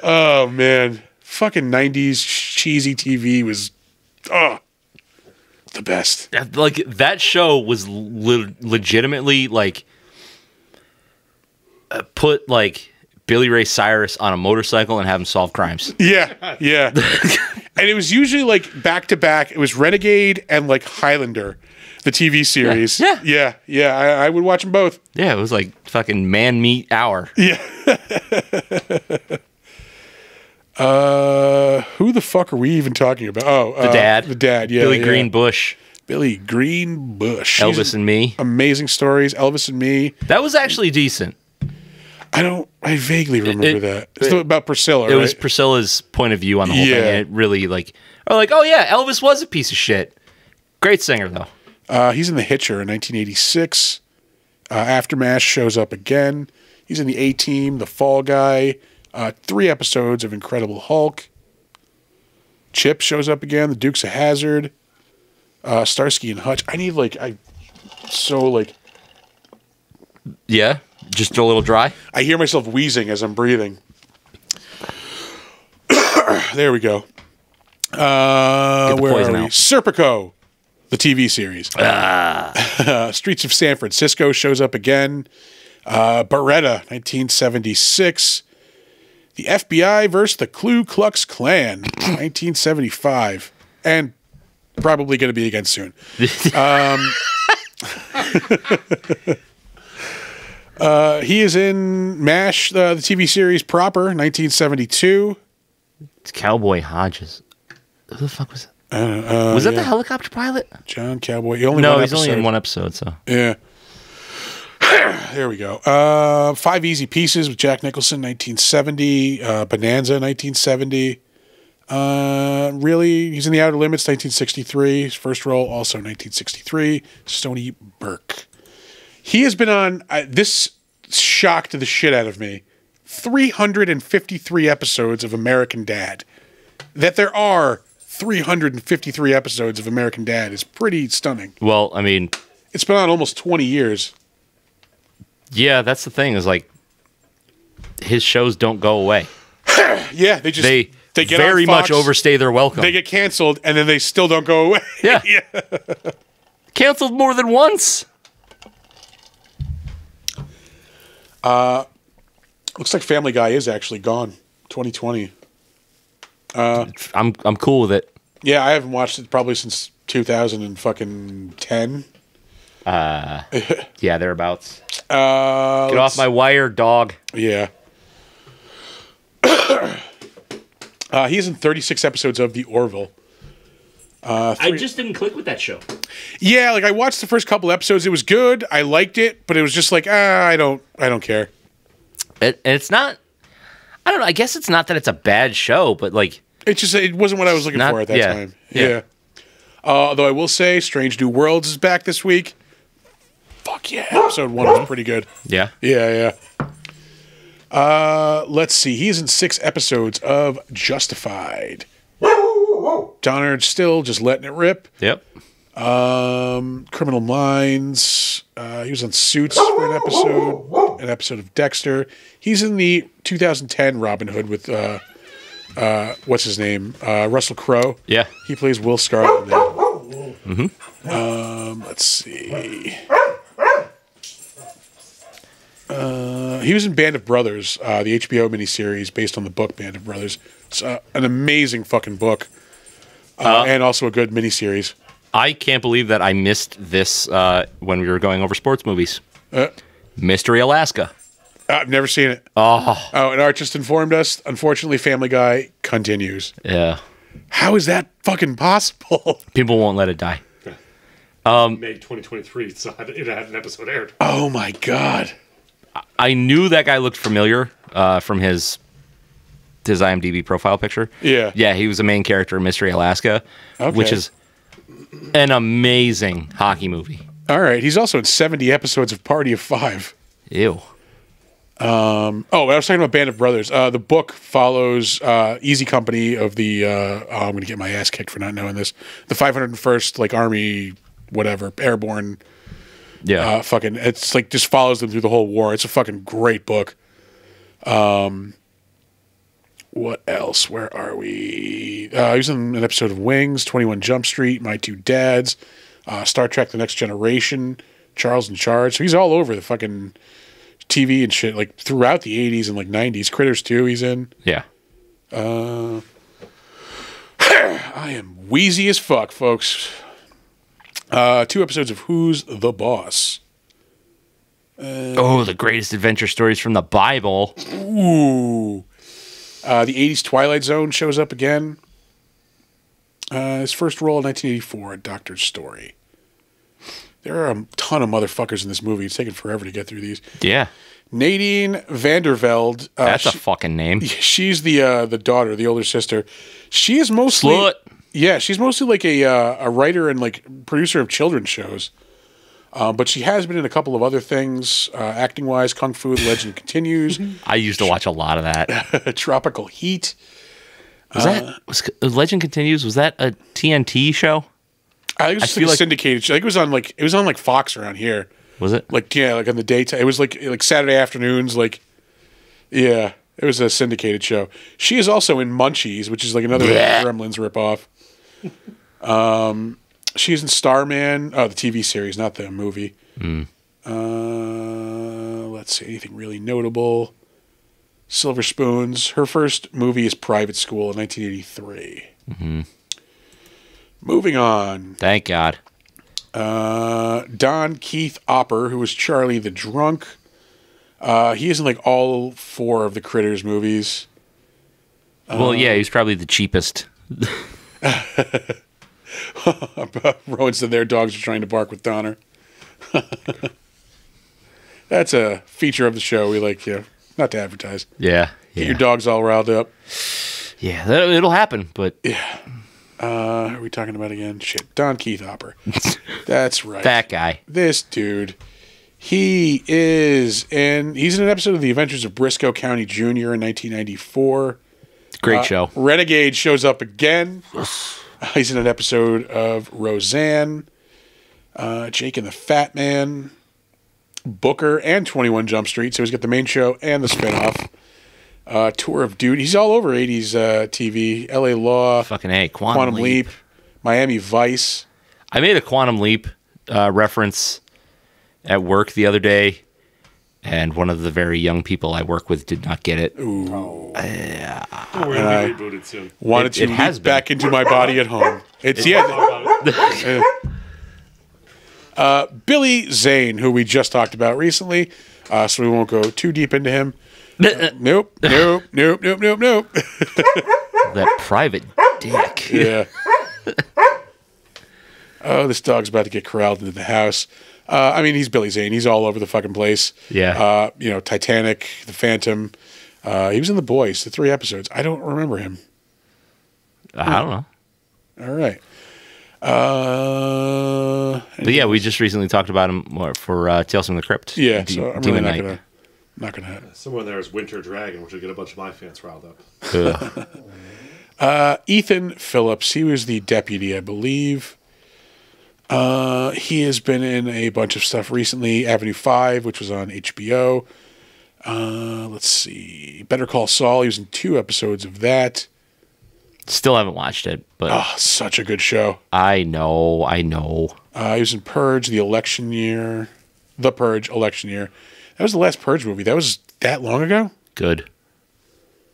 Oh, man. Fucking 90s cheesy TV was the best. Like, that show was legitimately, like, put, like, Billy Ray Cyrus on a motorcycle and have him solve crimes. Yeah. And it was usually like back to back. It was Renegade and like Highlander, the TV series. Yeah. I would watch them both. Yeah, it was like fucking man meat hour. Yeah. Who the fuck are we even talking about? Oh, The dad. The dad, yeah. Billy Greenbush. Billy Greenbush. Elvis and Me. Amazing stories. Elvis and Me. That was actually decent. I vaguely remember that. It's about Priscilla, It right? was Priscilla's point of view on the whole thing. Yeah. And it really, like, oh yeah, Elvis was a piece of shit. Great singer, though. He's in The Hitcher in 1986. Aftermath shows up again. He's in The A-Team, The Fall Guy. 3 episodes of Incredible Hulk. Chip shows up again. The Dukes of Hazzard. Starsky and Hutch. Yeah? Just a little dry? I hear myself wheezing as I'm breathing. There we go. Get the Where poison are we? out. Serpico, the TV series. Streets of San Francisco shows up again. Beretta, 1976. The FBI versus the Ku Klux Klan, 1975. And probably going to be again soon. He is in MASH, the TV series proper, 1972. It's Cowboy Hodges. Who the fuck was that? Was that the helicopter pilot? John Cowboy. He's only in one episode, so. Yeah. There we go. 5 Easy Pieces with Jack Nicholson, 1970. Bonanza, 1970. Really, he's in The Outer Limits, 1963. His first role, also 1963. Stony Burke. He has been on, this shocked the shit out of me, 353 episodes of American Dad. That there are 353 episodes of American Dad is pretty stunning. Well, I mean, It's been on almost 20 years. Yeah, that's the thing. Is like his shows don't go away. Yeah, they get very on Fox, much overstay their welcome. They get canceled, and then they still don't go away. Yeah. Canceled more than once. Looks like Family Guy is actually gone. 2020. I'm cool with it. Yeah, I haven't watched it probably since 2010. Yeah, thereabouts. Get off my wire, dog. Yeah. He's in 36 episodes of The Orville. I just didn't click with that show. Yeah, like I watched the first couple episodes. It was good. I liked it, but it was just like, I don't care. And it's not. I don't know. I guess it's not that it's a bad show, but like It wasn't what I was looking for at that time. Yeah. Though I will say, Strange New Worlds is back this week. Fuck yeah! Episode 1 was pretty good. Yeah. Yeah. Let's see. He's in 6 episodes of Justified. Donner still just letting it rip. Yep. Criminal Minds. He was on Suits for an episode of Dexter. He's in the 2010 Robin Hood with what's his name? Russell Crowe. Yeah. He plays Will Scarlet in that. Mm-hmm. Let's see. He was in Band of Brothers, the HBO miniseries based on the book Band of Brothers. It's an amazing fucking book, and also a good miniseries. I can't believe that I missed this when we were going over sports movies. Mystery Alaska. I've never seen it. Oh, and Art just informed us. Unfortunately, Family Guy continues. yeah. How is that fucking possible? People won't let it die. May 2023, so it had an episode aired. Oh my god. I knew that guy looked familiar from his IMDb profile picture. Yeah. Yeah, he was a main character in Mystery Alaska, which is an amazing hockey movie. All right. He's also in 70 episodes of Party of 5. Ew. I was talking about Band of Brothers. The book follows Easy Company of the I'm going to get my ass kicked for not knowing this. The 501st like Army whatever, airborne. Yeah. It's like just follows them through the whole war. It's a fucking great book. What else? Where are we? He was in an episode of Wings, 21 Jump Street, My Two Dads, Star Trek The Next Generation, Charles in Charge. So he's all over the fucking TV and shit, like throughout the 80s and like 90s. Critters 2 he's in. Yeah. I am wheezy as fuck, folks. 2 episodes of Who's the Boss? The greatest adventure stories from the Bible. Ooh. The 80s Twilight Zone shows up again. His first role in 1984, A Doctor's Story. There are a ton of motherfuckers in this movie. It's taken forever to get through these. Yeah. Nadine Vandervelde. That's a fucking name. She's the daughter, the older sister. She is mostly... Slut. Yeah, she's mostly like a writer and like producer of children's shows. But she has been in a couple of other things, acting-wise. Kung Fu: The Legend Continues. I used to watch a lot of that. Tropical Heat. Was Legend Continues? Was that a TNT show? I think it was like a syndicated show. I think it was on like Fox around here. Was it? Like like on the daytime. It was like Saturday afternoons. Like, yeah, it was a syndicated show. She is also in Munchies, which is like another Gremlins ripoff. She's in Starman, the TV series, not the movie. Let's see, anything really notable. Silver Spoons. Her first movie is Private School in 1983. Moving on. Thank God. Don Keith Opper, who was Charlie the Drunk. He is in like all 4 of the Critters movies. Well, yeah, he's probably the cheapest. Rowan said their dogs are trying to bark with Donner. That's a feature of the show we like, not to advertise. Yeah. Get your dogs all riled up. Yeah, it'll happen, but... Yeah. Who are we talking about again? Shit. Don Keith Opper. That's right. That guy. This dude. He's in an episode of The Adventures of Briscoe County Jr. in 1994. Great show. Renegade shows up again. He's in an episode of Roseanne. Jake and the Fat Man, Booker, and 21 Jump Street. So he's got the main show and the spinoff. Tour of Duty. He's all over 80s TV. LA Law. Fucking A. Quantum Leap. Miami Vice. I made a Quantum Leap reference at work the other day, and one of the very young people I work with did not get it. Ooh. Yeah. We're going to be rebooted soon. Wanted to leap back into my body at home. It's Billy Zane, who we just talked about recently, so we won't go too deep into him. Nope. That private dick. Yeah. Oh, this dog's about to get corralled into the house. I mean, he's Billy Zane. He's all over the fucking place. Yeah. Titanic, The Phantom. He was in The Boys, the 3 episodes. I don't remember him. I don't know. All right. But yeah, we just recently talked about him more for Tales from the Crypt. Yeah, so I'm really Demon not gonna have it. Somewhere there is Winter Dragon, which will get a bunch of my fans riled up. Ethan Phillips, he was the deputy, I believe. He has been in a bunch of stuff recently. Avenue 5, which was on HBO. Let's see. Better Call Saul, he was in 2 episodes of that. Still haven't watched it, but Such a good show. I know. He was in Purge, The Purge election year. That was the last Purge movie. That was that long ago? Good.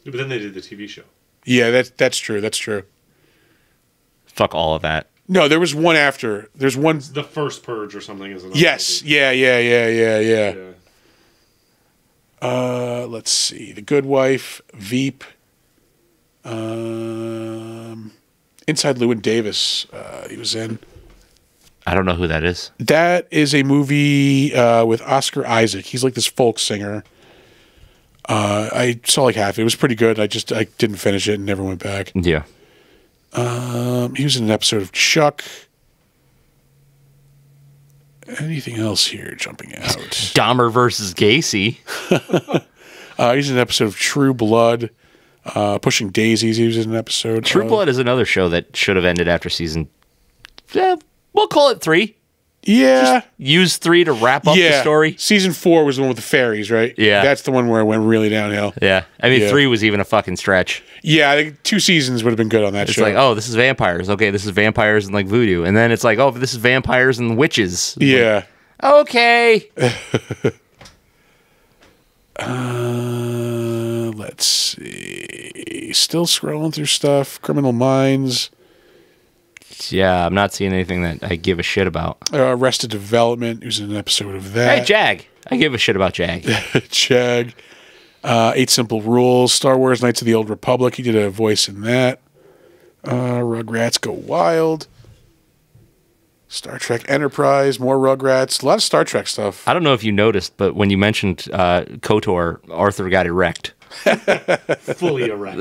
Yeah, but then they did the TV show. Yeah, that's true. That's true. Fuck all of that. No, there was one after. There's one. The first Purge or something, isn't it? Yes. Yeah. Let's see. The Good Wife, Veep. Inside Llewyn Davis, he was in. I don't know who that is. That is a movie with Oscar Isaac. He's like this folk singer. I saw like half. It was pretty good. I didn't finish it and never went back. Yeah. He was in an episode of Chuck. Anything else here jumping out? Dahmer versus Gacy. He's in an episode of True Blood. Pushing Daisies, he was in an episode. True Blood is another show that should have ended after season. We'll call it 3. Yeah. Just use 3 to wrap up the story. Season 4 was the one with the fairies, right? Yeah. That's the one where it went really downhill. Yeah. I mean, 3 was even a fucking stretch. Yeah, I think 2 seasons would have been good on that show. It's like, oh, this is vampires. Okay, this is vampires and like voodoo. And then it's like, oh, this is vampires and witches. Yeah. Like, okay. Let's see. Still scrolling through stuff. Criminal Minds. Yeah, I'm not seeing anything that I give a shit about. Arrested Development. He was in an episode of that. Hey, Jag. I give a shit about Jag. Jag. 8 Simple Rules. Star Wars Knights of the Old Republic. He did a voice in that. Rugrats Go Wild. Star Trek Enterprise. More Rugrats. A lot of Star Trek stuff. I don't know if you noticed, but when you mentioned KOTOR, Arthur got erect. Fully erect.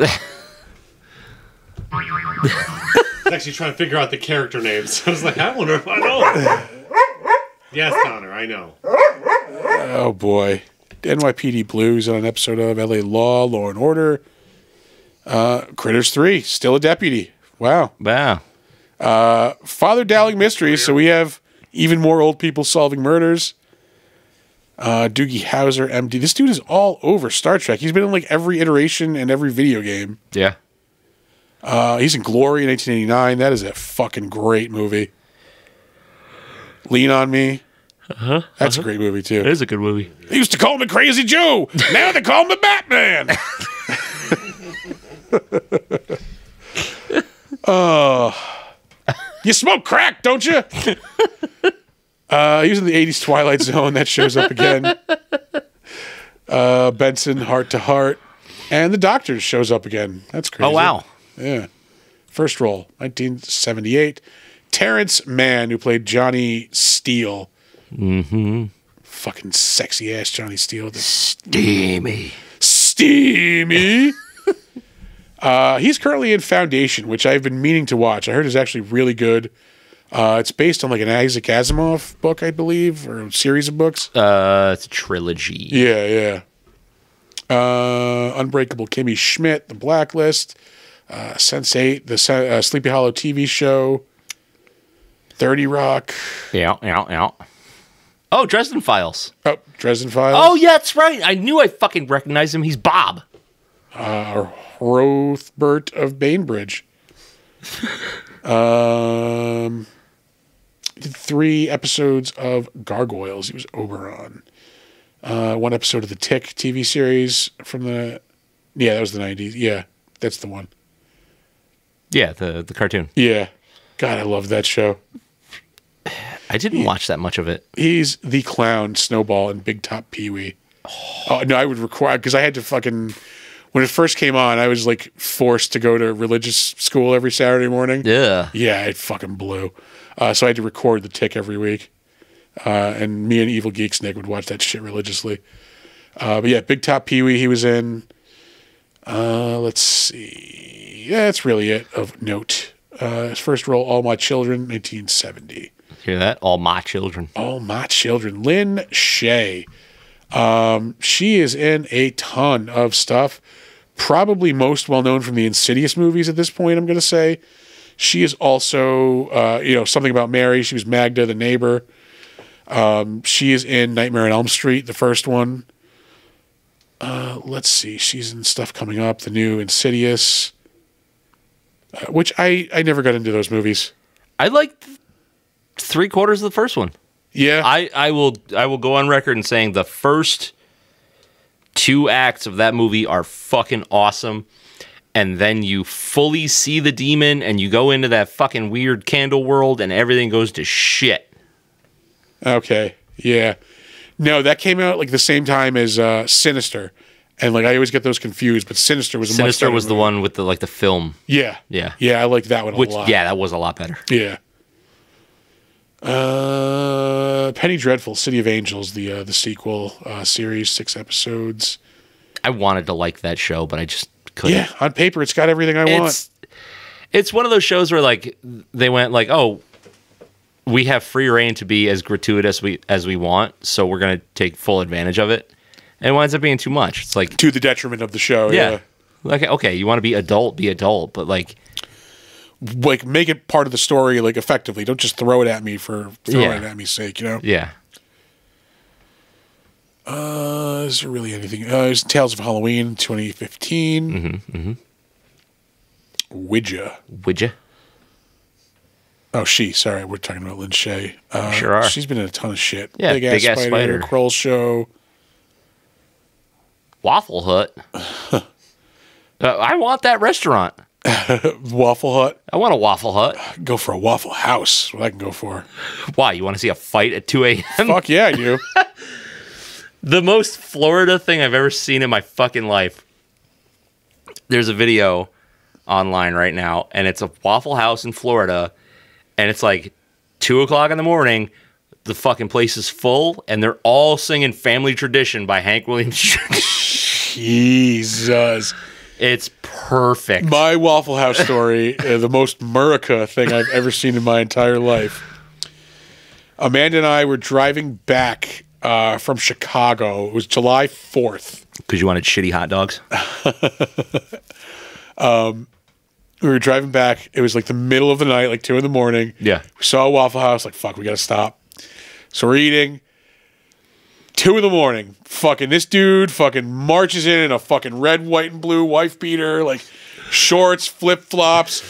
I was actually trying to figure out the character names. I was like, I wonder if I know. Yes, Connor, I know. Oh, boy. NYPD Blues on an episode of LA Law, Law and Order. Critters 3, still a deputy. Wow. Wow. Father Dowling Mysteries, so we have even more old people solving murders. Doogie Howser, MD. This dude is all over Star Trek. He's been in like every iteration and every video game. Yeah. He's in Glory in 1989. That is a fucking great movie. Lean on Me. That's a great movie, too. It is a good movie. They used to call me Crazy Joe. Now they call me Batman. You smoke crack, don't you? He was in the 80s Twilight Zone. That shows up again. Benson, Heart to Heart. And The Doctors shows up again. That's crazy. Oh, wow. Yeah. First role, 1978. Terrence Mann, who played Johnny Steele. Mm-hmm. Fucking sexy ass Johnny Steele. Steamy. He's currently in Foundation, which I've been meaning to watch. I heard is actually really good. It's based on like an Isaac Asimov book, I believe, or a series of books. It's a trilogy. Yeah. Unbreakable Kimmy Schmidt, The Blacklist, Sense8, the Sleepy Hollow TV show, 30 Rock. Yeah. Oh, Dresden Files. Oh, Dresden Files. Oh, yeah, that's right. I knew I fucking recognized him. He's Bob. Rothbert of Bainbridge. Did 3 episodes of Gargoyles. He was Oberon. 1 episode of the Tick TV series from the... Yeah, that was the 90s. Yeah, that's the one. Yeah, the cartoon. Yeah. God, I love that show. I didn't watch that much of it. He's the clown Snowball and Big Top Pee-wee. Oh, no, I would require... Because I had to fucking... When it first came on, I was like forced to go to religious school every Saturday morning. Yeah. Yeah, it fucking blew. So I had to record the Tick every week. And me and Evil Geeks Nick would watch that shit religiously. But yeah, Big Top Pee-wee he was in. Let's see. Yeah, that's really it of note. His first role, All My Children, 1970. Hear that? All My Children. All My Children. Lynn Shay. She is in a ton of stuff. Probably most well known from the Insidious movies at this point, I'm going to say. She is also, Something About Mary. She was Magda, the neighbor. She is in Nightmare on Elm Street, the first one. Let's see. She's in stuff coming up. The new Insidious, which I never got into those movies. I liked 3/4 of the first one. Yeah. I will go on record in saying the first 2 acts of that movie are fucking awesome. And then you fully see the demon and you go into that fucking weird candle world and everything goes to shit. Okay. Yeah. No, that came out like the same time as Sinister. And like I always get those confused, but Sinister was a much better was the movie. one with the film. Yeah. Yeah. Yeah, I like that one a lot. Yeah, that was a lot better. Yeah. Penny Dreadful, City of Angels, the sequel series, 6 episodes. I wanted to like that show, but I just couldn't. Yeah, on paper, it's got everything I want. It's one of those shows where like they went like, oh, we have free reign to be as gratuitous as we want, so we're gonna take full advantage of it. And it winds up being too much. It's like to the detriment of the show. Yeah. Like okay, you want to be adult, but like make it part of the story, like effectively. Don't just throw it at me for throwing it at me's sake, you know? Yeah. Is there really anything? There's Tales of Halloween, 2015. Ouija. Oh, sorry, we're talking about Lynn Shay. Sure are. She's been in a ton of shit. Yeah, Big Ass Spider, Kroll Show. Waffle Hut. I want that restaurant. Waffle Hut. I want a Waffle Hut. Go for a Waffle House. What I can go for. Why? You want to see a fight at 2 a.m.? Fuck yeah, I do. The most Florida thing I've ever seen in my fucking life. There's a video online right now, and it's a Waffle House in Florida, and it's like 2 o'clock in the morning. The fucking place is full, and they're all singing Family Tradition by Hank Williams Jr. Jesus. It's perfect. My Waffle House story, the most Murica thing I've ever seen in my entire life. Amanda and I were driving back from Chicago. It was July 4th. Because you wanted shitty hot dogs? We were driving back. It was like the middle of the night, like 2 in the morning. Yeah. We saw a Waffle House. Like, fuck, we got to stop. So we're eating. 2 in the morning. Fucking this dude fucking marches in a fucking red, white, and blue wife beater, like shorts, flip-flops,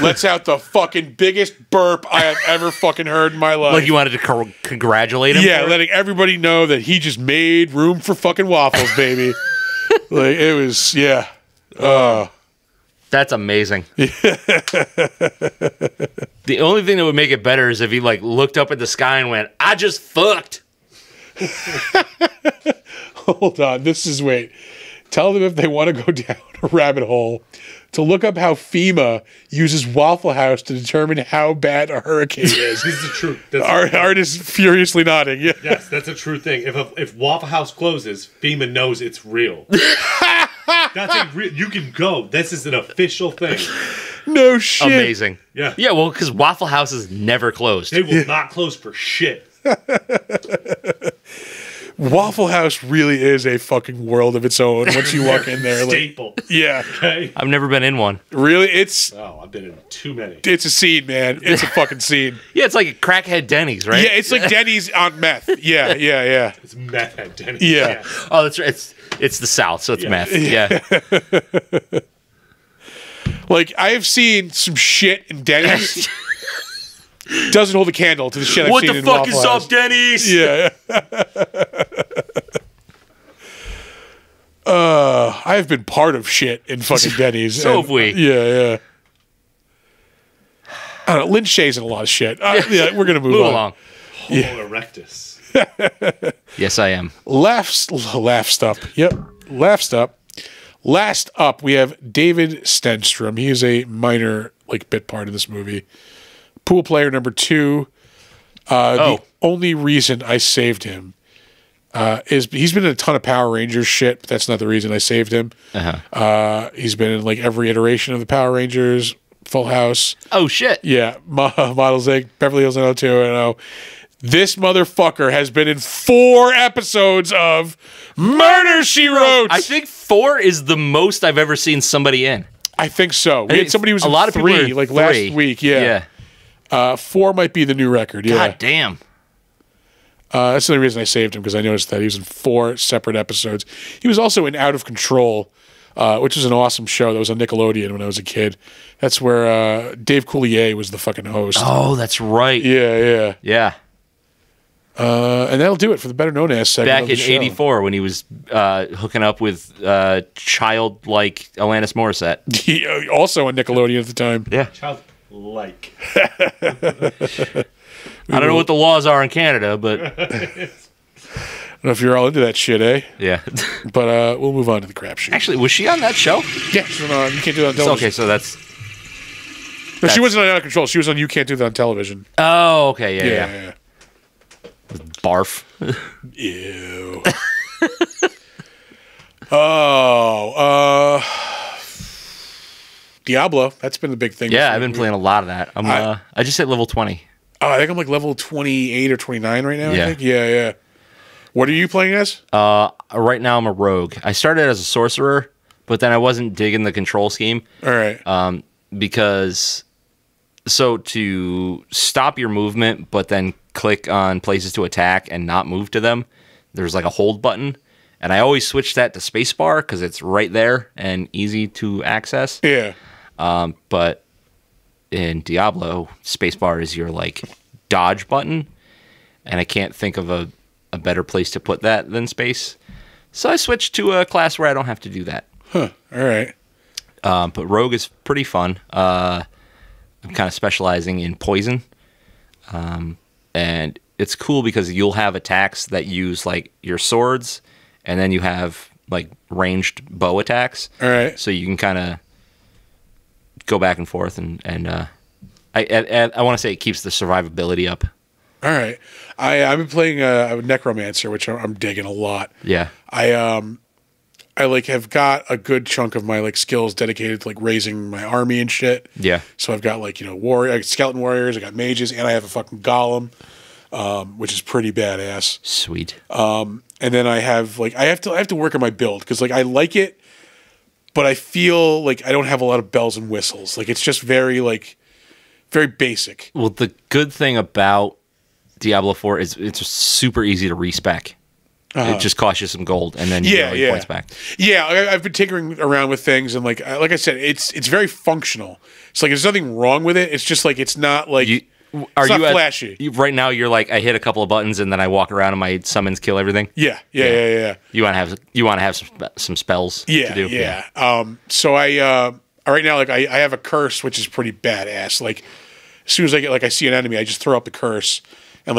lets out the fucking biggest burp I have ever fucking heard in my life. Like you wanted to congratulate him? Yeah, letting everybody know that he just made room for fucking waffles, baby. Like, it was, yeah. That's amazing. The only thing that would make it better is if he like looked up at the sky and went, "I just fucked." Hold on. Wait. Tell them if they want to go down a rabbit hole to look up how FEMA uses Waffle House to determine how bad a hurricane is. This is the truth. Art is furiously nodding. Yeah. Yes, that's a true thing. If Waffle House closes, FEMA knows it's real. You can go. This is an official thing. No shit. Amazing. Yeah. Yeah, well, because Waffle House is never closed. They will not close for shit. Waffle House really is a fucking world of its own once you walk in there. Like, Staple. yeah. Okay. I've never been in one. Really? Oh, I've been in too many. It's a scene, man. It's a fucking scene. Yeah, it's like a crackhead Denny's, right? Yeah, it's like Denny's on meth. Yeah. It's meth head Denny's. Yeah. Oh, that's right. It's the South, so it's meth. Yeah. Like, I have seen some shit in Denny's. Doesn't hold a candle to the shit I've What seen the in fuck Waffle is House. up, Denny's? Yeah. I have been part of shit in fucking Denny's. So and- have we. Yeah. I don't know. Lynn Shay's in a lot of shit. Yeah, we're gonna move Move on. along. Homo erectus. Yes, I am. Laughs up. Yep. Laughs up. Last up, we have David Stenstrom. He is a minor bit part of this movie. Pool player number 2. The only reason I saved him is he's been in a ton of Power Rangers shit, but that's not the reason I saved him. He's been in every iteration of the Power Rangers, Full House. Oh, shit. Yeah, Models Inc., Beverly Hills 90210. This motherfucker has been in 4 episodes of Murder, She Wrote. I think 4 is the most I've ever seen somebody in. I think so. We had somebody who was in 3, last week. Yeah. 4 might be the new record. Yeah. God damn. That's the only reason I saved him, because I noticed that he was in 4 separate episodes. He was also in Out of Control, which was an awesome show that was on Nickelodeon when I was a kid. That's where Dave Coulier was the fucking host. Oh, that's right. Yeah. Yeah. And that'll do it for the Better Known As segment Back of the in show. '84 when he was hooking up with childlike Alanis Morissette. He, also on Nickelodeon at the time. Yeah. Childlike. I don't know what the laws are in Canada, but I don't know if you're all into that shit, eh? yeah. But we'll move on to the crap sheet. Actually, was she on that show? Yeah, she's on, You Can't Do That on Television. Okay, so that's. No, she wasn't on Out of Control. She was on You Can't Do That on Television. Oh, okay, yeah. Yeah. Barf. Ew. Diablo. That's been the big thing. Yeah, I've been playing a lot of that. I just hit level 20. I think I'm level 28 or 29 right now. Yeah. I think. Yeah. What are you playing as? Right now I'm a rogue. I started as a sorcerer, but then I wasn't digging the control scheme. All right. Because to stop your movement, but then click on places to attack and not move to them, there's a hold button, and I always switch that to spacebar because it's right there and easy to access. Yeah. But in Diablo, spacebar is your dodge button, and I can't think of a better place to put that than space. So I switched to a class where I don't have to do that. Huh. All right. But rogue is pretty fun. I'm kind of specializing in poison. And it's cool because you'll have attacks that use your swords, and then you have ranged bow attacks. All right. So you can kind of go back and forth, and I want to say it keeps the survivability up. All right. I've been playing a Necromancer, which I'm digging a lot. Yeah. I have got a good chunk of my skills dedicated to raising my army and shit. Yeah. So I've got warrior, skeleton warriors, I got mages, and I have a fucking golem, which is pretty badass. Sweet. And then I have I have to work on my build because I like it, but I feel I don't have a lot of bells and whistles. It's just very very basic. Well, the good thing about Diablo 4 is it's super easy to respec. It just costs you some gold, and then you get points back. Yeah, I've been tinkering around with things, and like I said, it's very functional. It's there's nothing wrong with it. It's just it's not it's not flashy. Right now, you're I hit a couple of buttons, and then I walk around, and my summons kill everything. Yeah. You want to have some spells. To do. Yeah. So I right now I have a curse, which is pretty badass. As soon as I get I see an enemy, I just throw up the curse, and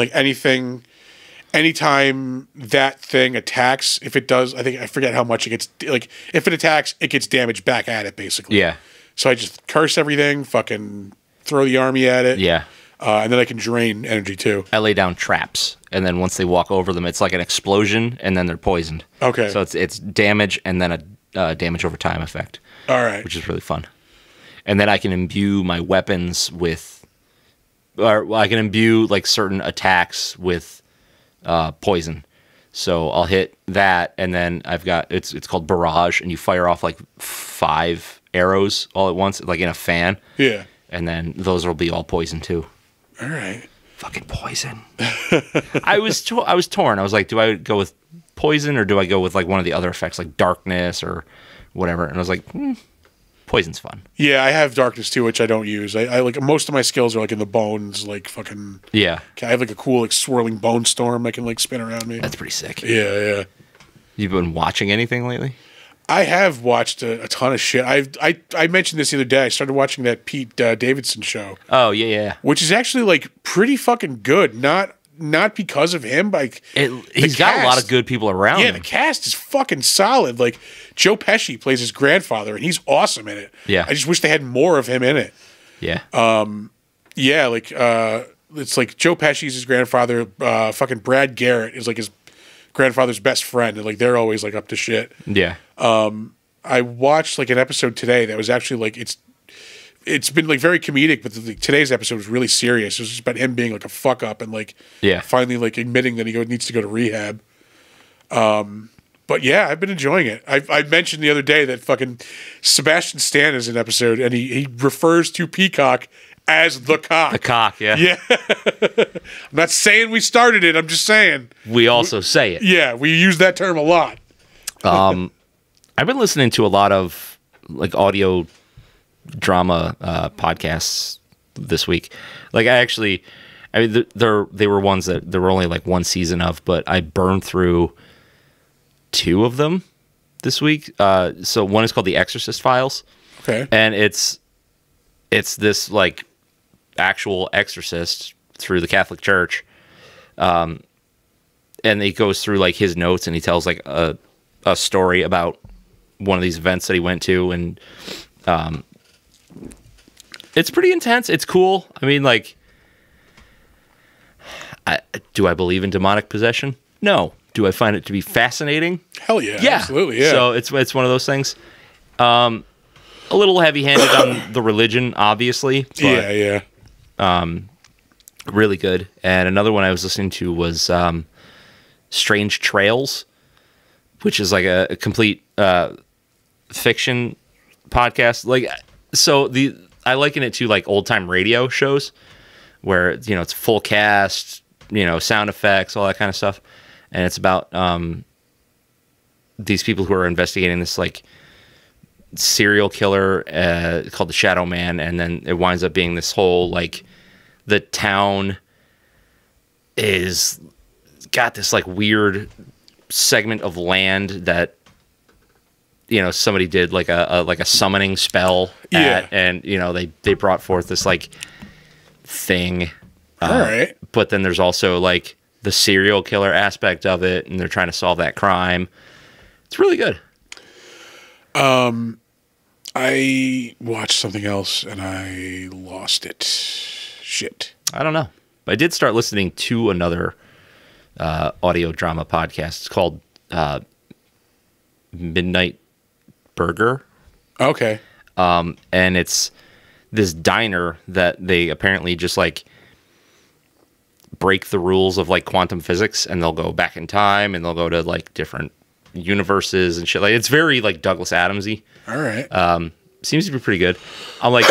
anytime that thing attacks, if it does, I forget how much it gets. If it attacks, it gets damage back at it, basically. Yeah. So I just curse everything, fucking throw the army at it. Yeah. And then I can drain energy too. I lay down traps, and then once they walk over them, it's like an explosion, and then they're poisoned. Okay. So it's damage and then a damage over time effect. All right. Which is really fun. And then I can imbue my weapons with, or I can imbue certain attacks with poison. So I'll hit that, and then I've got it's called Barrage, and you fire off like 5 arrows all at once, like in a fan. Yeah. And then those will be all poison too. All right. Fucking poison. I was torn. I was like, do I go with poison or do I go with like one of the other effects like darkness or whatever? And I was like, poison's fun. Yeah, I have darkness too, which I don't use. I like most of my skills are like in the bones, like fucking. Yeah. I have like a cool like swirling bone storm that can like spin around me. That's pretty sick. Yeah, yeah. You've been watching anything lately? I have watched a ton of shit. I mentioned this the other day. I started watching that Pete Davidson show. Oh yeah. Which is actually like pretty fucking good. Not because of him, but like he's got a lot of good people around him. The cast is fucking solid. Like Joe Pesci plays his grandfather, and he's awesome in it. Yeah. I just wish they had more of him in it. Yeah. Yeah, like it's like Joe Pesci's his grandfather. Fucking Brad Garrett is like his grandfather's best friend, and like they're always like up to shit. Yeah. I watched like an episode today that was actually like it's been like very comedic, but like, today's episode was really serious. It was just about him being like a fuck up and like finally like admitting that he needs to go to rehab. But yeah, I've been enjoying it. I mentioned the other day that fucking Sebastian Stan is in an episode, and he refers to Peacock as the cock. The cock, yeah. Yeah. I'm not saying we started it. I'm just saying we also say it. Yeah, we use that term a lot. I've been listening to a lot of like audio drama podcasts this week. Like they were ones that there were only like one season of, but I burned through 2 of them this week. So one is called The Exorcist Files. Okay. And it's this like actual exorcist through the Catholic Church. And he goes through like his notes, and he tells like a story about one of these events that he went to, and it's pretty intense. It's cool. I mean, like, do I believe in demonic possession? No. Do I find it to be fascinating? Hell yeah. Absolutely, yeah. So it's one of those things. A little heavy-handed on the religion, obviously. But, yeah. Really good. And another one I was listening to was Strange Trails, which is like a complete fiction podcast. Like, so I liken it to like old-time radio shows where, it's full cast, sound effects, all that kind of stuff. And it's about these people who are investigating this like serial killer called the Shadow Man, and then it winds up being this whole like the town is got this like weird segment of land that somebody did like a summoning spell at, and they brought forth this like thing. All right. But then there's also like the serial killer aspect of it, and they're trying to solve that crime. It's really good. I watched something else and I lost it. Shit. I don't know. I did start listening to another audio drama podcast. It's called Midnight Burger. Okay. And it's this diner that they apparently just like break the rules of like quantum physics, and they'll go back in time, and they'll go to like different universes and shit. Like, it's very like Douglas Adamsy. All right. Seems to be pretty good. I'm like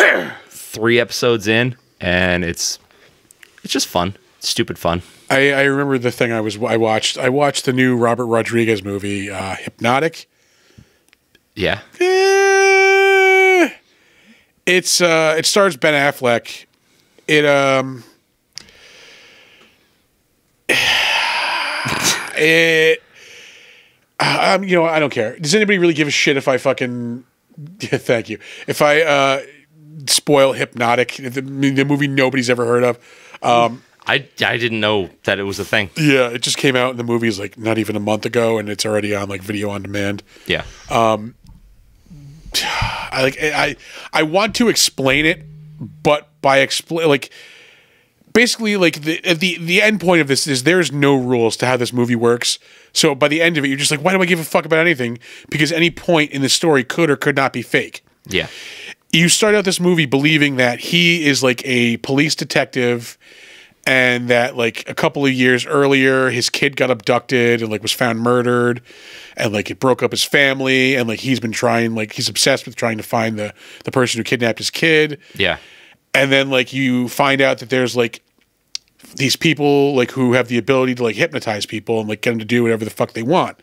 3 episodes in, and it's just fun. Stupid fun. I remember the thing I watched. I watched the new Robert Rodriguez movie, Hypnotic. Yeah. It stars Ben Affleck. I don't care. Does anybody really give a shit if I fucking thank you. If I spoil Hypnotic, the movie nobody's ever heard of. I didn't know that it was a thing. Yeah, it just came out in the movies like not even a month ago, and it's already on like video on demand. Yeah. I want to explain it, but by basically like the end point of this is there's no rules to how this movie works. So by the end of it, you're just like, why do I give a fuck about anything? Because any point in the story could or could not be fake. Yeah. You start out this movie believing that he is like a police detective and that like a couple of years earlier his kid got abducted and like was found murdered, and like it broke up his family, and like he's been trying, like he's obsessed with trying to find the person who kidnapped his kid. Yeah. And then like you find out that there's like these people like who have the ability to like hypnotize people and like get them to do whatever the fuck they want.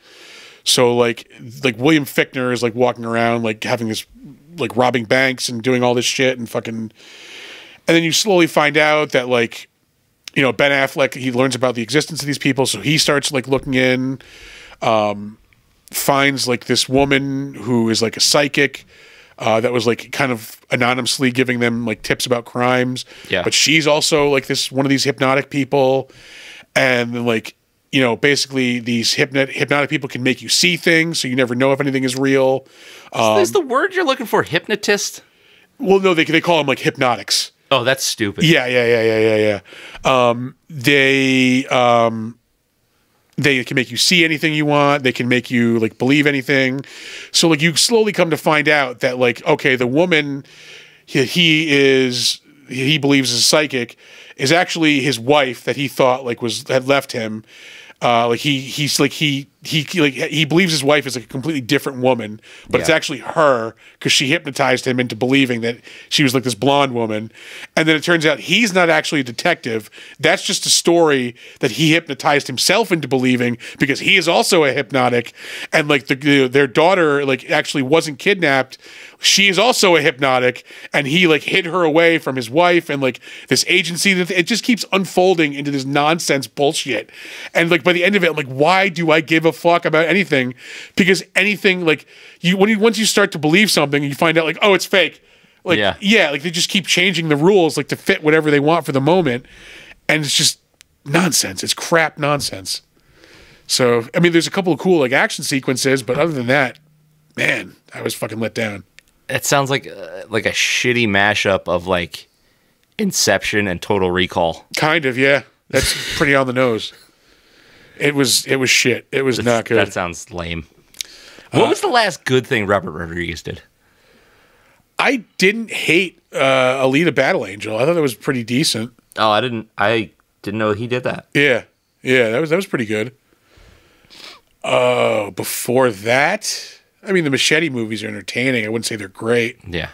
So like William Fichtner is like walking around like having this like robbing banks and doing all this shit and fucking, and then you slowly find out that like, you know, Ben Affleck, he learns about the existence of these people, so he starts like looking in, finds like this woman who is like a psychic that was like kind of anonymously giving them like tips about crimes. Yeah. But she's also like this one of these hypnotic people, and like, you know, basically these hypnotic people can make you see things, so you never know if anything is real. Is the word you're looking for hypnotist? Well, no, they call them like hypnotics. Oh, that's stupid. Yeah. They can make you see anything you want. They can make you like believe anything. So like you slowly come to find out that like, okay, the woman he believes is psychic is actually his wife that he thought like had left him. Like he believes his wife is like a completely different woman, but it's actually her because she hypnotized him into believing that she was like this blonde woman. And then it turns out he's not actually a detective. That's just a story that he hypnotized himself into believing because he is also a hypnotic. And like their daughter like actually wasn't kidnapped. She is also a hypnotic, and he like hid her away from his wife and like this agency that it just keeps unfolding into this nonsense bullshit. And like by the end of it, I'm like, why do I give a fuck about anything? Because anything like once you start to believe something, you find out like, oh, it's fake. Like like they just keep changing the rules like to fit whatever they want for the moment, and it's just nonsense. It's crap nonsense. So I mean, there's a couple of cool like action sequences, but other than that, man, I was fucking let down. It sounds like a shitty mashup of like Inception and Total Recall. Kind of, yeah. That's pretty on the nose. It was shit. It was not good. That sounds lame. What was the last good thing Robert Rodriguez did? I didn't hate Alita Battle Angel. I thought that was pretty decent. Oh, I didn't know he did that. Yeah, that was pretty good. Before that, I mean, the Machete movies are entertaining. I wouldn't say they're great. Yeah.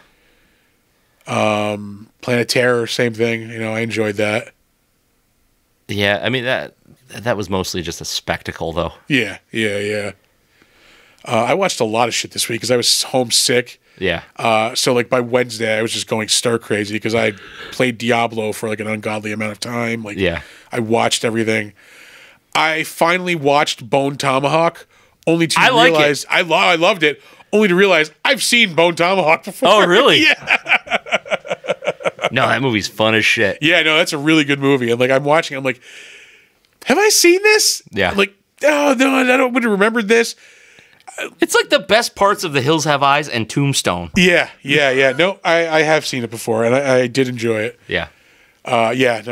Planet Terror, same thing. You know, I enjoyed that. Yeah, I mean that was mostly just a spectacle, though. Yeah. I watched a lot of shit this week because I was homesick. Yeah. So like by Wednesday, I was just going stir crazy because I played Diablo for like an ungodly amount of time. Like, I watched everything. I finally watched Bone Tomahawk, only to realize I loved it. Only to realize I've seen Bone Tomahawk before. Oh, really? Yeah. No, that movie's fun as shit. Yeah, no, that's a really good movie. And like I'm watching, I'm like, have I seen this? Yeah. I'm like, oh no, I don't would have remembered this. It's like the best parts of The Hills Have Eyes and Tombstone. Yeah. No, I have seen it before, and I did enjoy it. Yeah.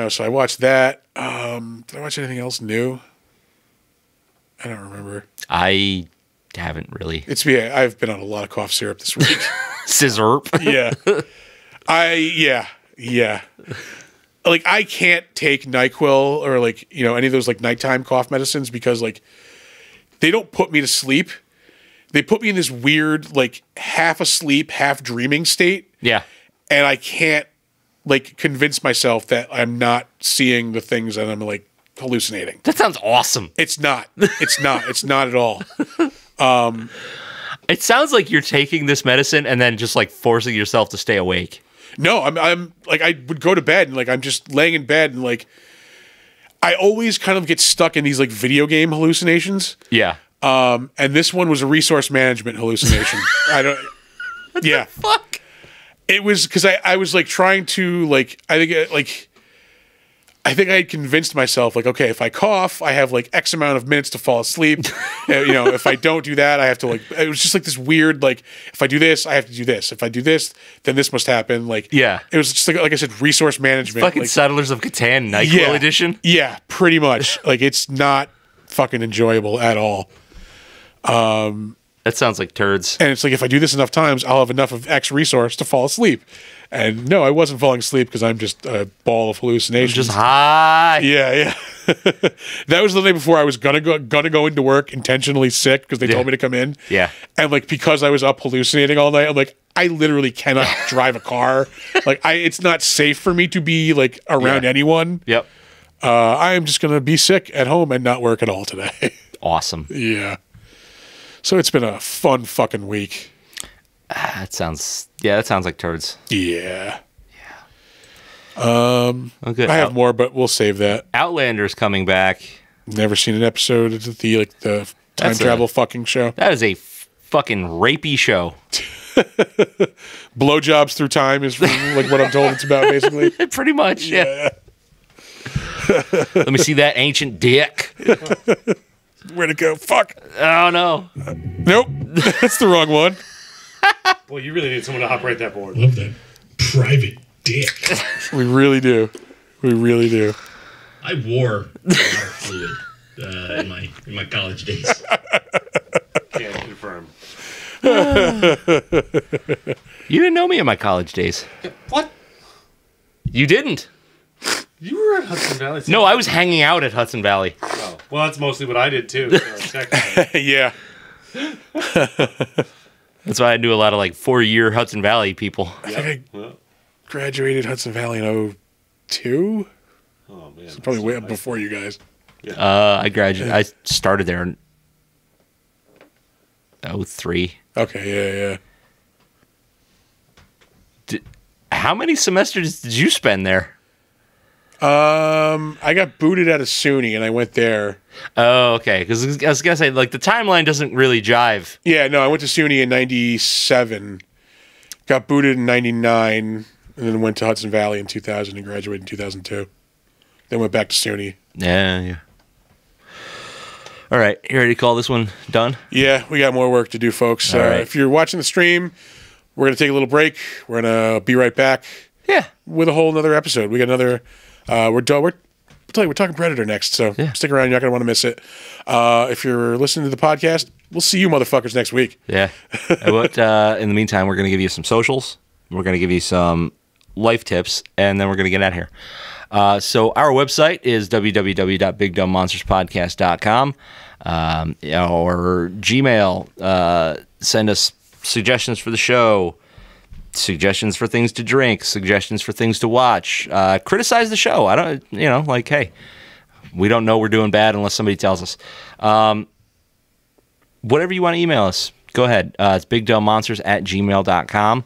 So I watched that. Did I watch anything else new? I don't remember. I haven't really. I've been on a lot of cough syrup this week. Scissorp. Yeah. Like I can't take NyQuil or like, you know, any of those like nighttime cough medicines because like they don't put me to sleep. They put me in this weird like half asleep, half dreaming state. Yeah. And I can't like convince myself that I'm not seeing the things that I'm like hallucinating. That sounds awesome. It's not at all. It sounds like you're taking this medicine and then just like forcing yourself to stay awake. No, I'm like I would go to bed and like I'm just laying in bed and like I always kind of get stuck in these like video game hallucinations. Yeah. And this one was a resource management hallucination. What the fuck? It was because I was like trying to like I think I had convinced myself like, okay, if I cough, I have like X amount of minutes to fall asleep. You know, if I don't do that, I have to like. It was just like this weird like, if I do this, I have to do this. If I do this, then this must happen. Like, yeah, it was just like I said, resource management. Fucking like, Settlers of Catan NyQuil edition. Yeah, pretty much. Like it's not fucking enjoyable at all. That sounds like turds. And it's like, if I do this enough times, I'll have enough of X resource to fall asleep. And no, I wasn't falling asleep because I'm just a ball of hallucinations. Just high. Yeah. That was the day before I was gonna go into work intentionally sick because they told me to come in. Yeah. And like, because I was up hallucinating all night, I'm like, I literally cannot drive a car. Like, it's not safe for me to be like around anyone. Yep. I am just gonna be sick at home and not work at all today. Awesome. Yeah. So it's been a fun fucking week. That sounds like turds. Yeah. Oh, good. I have more, but we'll save that. Outlander's coming back. Never seen an episode of the time travel fucking show. That is a fucking rapey show. Blowjobs through time is like what I'm told it's about, basically. Pretty much, yeah. Let me see that ancient dick. Where'd it go? Fuck. Oh, no. Nope. That's the wrong one. Boy, you really need someone to operate that board. Love that private dick. We really do. We really do. I wore water fluid in my college days. Can't confirm. You didn't know me in my college days. What? You didn't? You were at Hudson Valley? No, I was hanging out at Hudson Valley. Oh, well, that's mostly what I did, too. So technically. Yeah. That's why I knew a lot of like 4-year Hudson Valley people. I think I Well, graduated Hudson Valley in 2002. oh, man. Probably way up before you guys. I started there in 2003. Okay, yeah. How many semesters did you spend there? I got booted out of SUNY and I went there. Oh, okay. Because I was gonna say, like, the timeline doesn't really jive. Yeah, no, I went to SUNY in 97, got booted in 99, and then went to Hudson Valley in 2000 and graduated in 2002. Then went back to SUNY. Yeah. All right, you ready to call this one done? Yeah, we got more work to do, folks. All right. If you're watching the stream, we're going to take a little break. We're going to be right back Yeah. with a whole nother episode. We got another, we're talking Predator next, so stick around. You're not going to want to miss it. If you're listening to the podcast, we'll see you motherfuckers next week. Yeah. But in the meantime, we're going to give you some socials. We're going to give you some life tips, and then we're going to get out of here. So our website is www.bigdumbmonsterspodcast.com. Or Gmail. Send us suggestions for the show, suggestions for things to drink, suggestions for things to watch. Criticize the show. I don't, hey, we don't know we're doing bad unless somebody tells us. Whatever you want to email us, go ahead. It's bigdumbmonsters@gmail.com.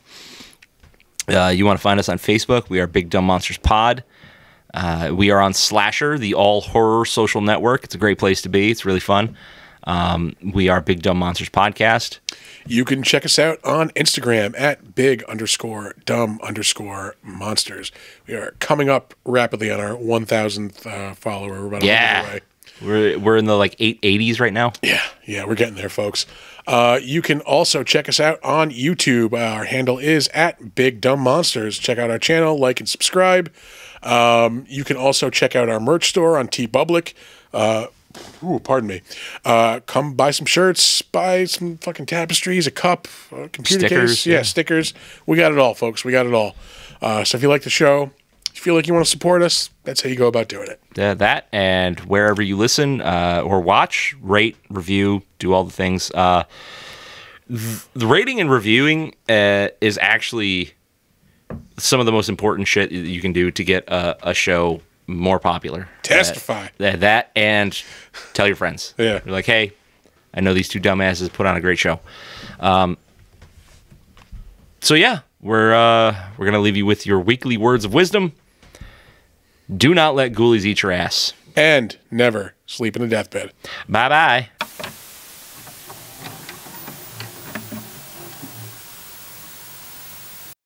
You want to find us on Facebook? We are Big Dumb Monsters Pod. We are on Slasher, the all horror social network. It's a great place to be. It's really fun. We are Big Dumb Monsters Podcast. You can check us out on Instagram at big_dumb_monsters. We are coming up rapidly on our 1,000th follower. We're about a month away. We're in the 880s right now. Yeah, we're getting there, folks. You can also check us out on YouTube. Our handle is at Big Dumb Monsters. Check out our channel, like and subscribe. You can also check out our merch store on TeePublic. Pardon me. Come buy some shirts, buy some fucking tapestries, a cup, a computer Stickers, case. Yeah, stickers. We got it all, folks. We got it all. So if you like the show, if you feel like you want to support us, that's how you go about doing it. That and wherever you listen or watch, rate, review, do all the things. The rating and reviewing is actually some of the most important shit you can do to get a show more popular. Testify. That and tell your friends. Yeah. You're like, hey, I know these two dumbasses put on a great show. So yeah, we're gonna leave you with your weekly words of wisdom. Do not let ghoulies eat your ass. And never sleep in a deathbed. Bye bye.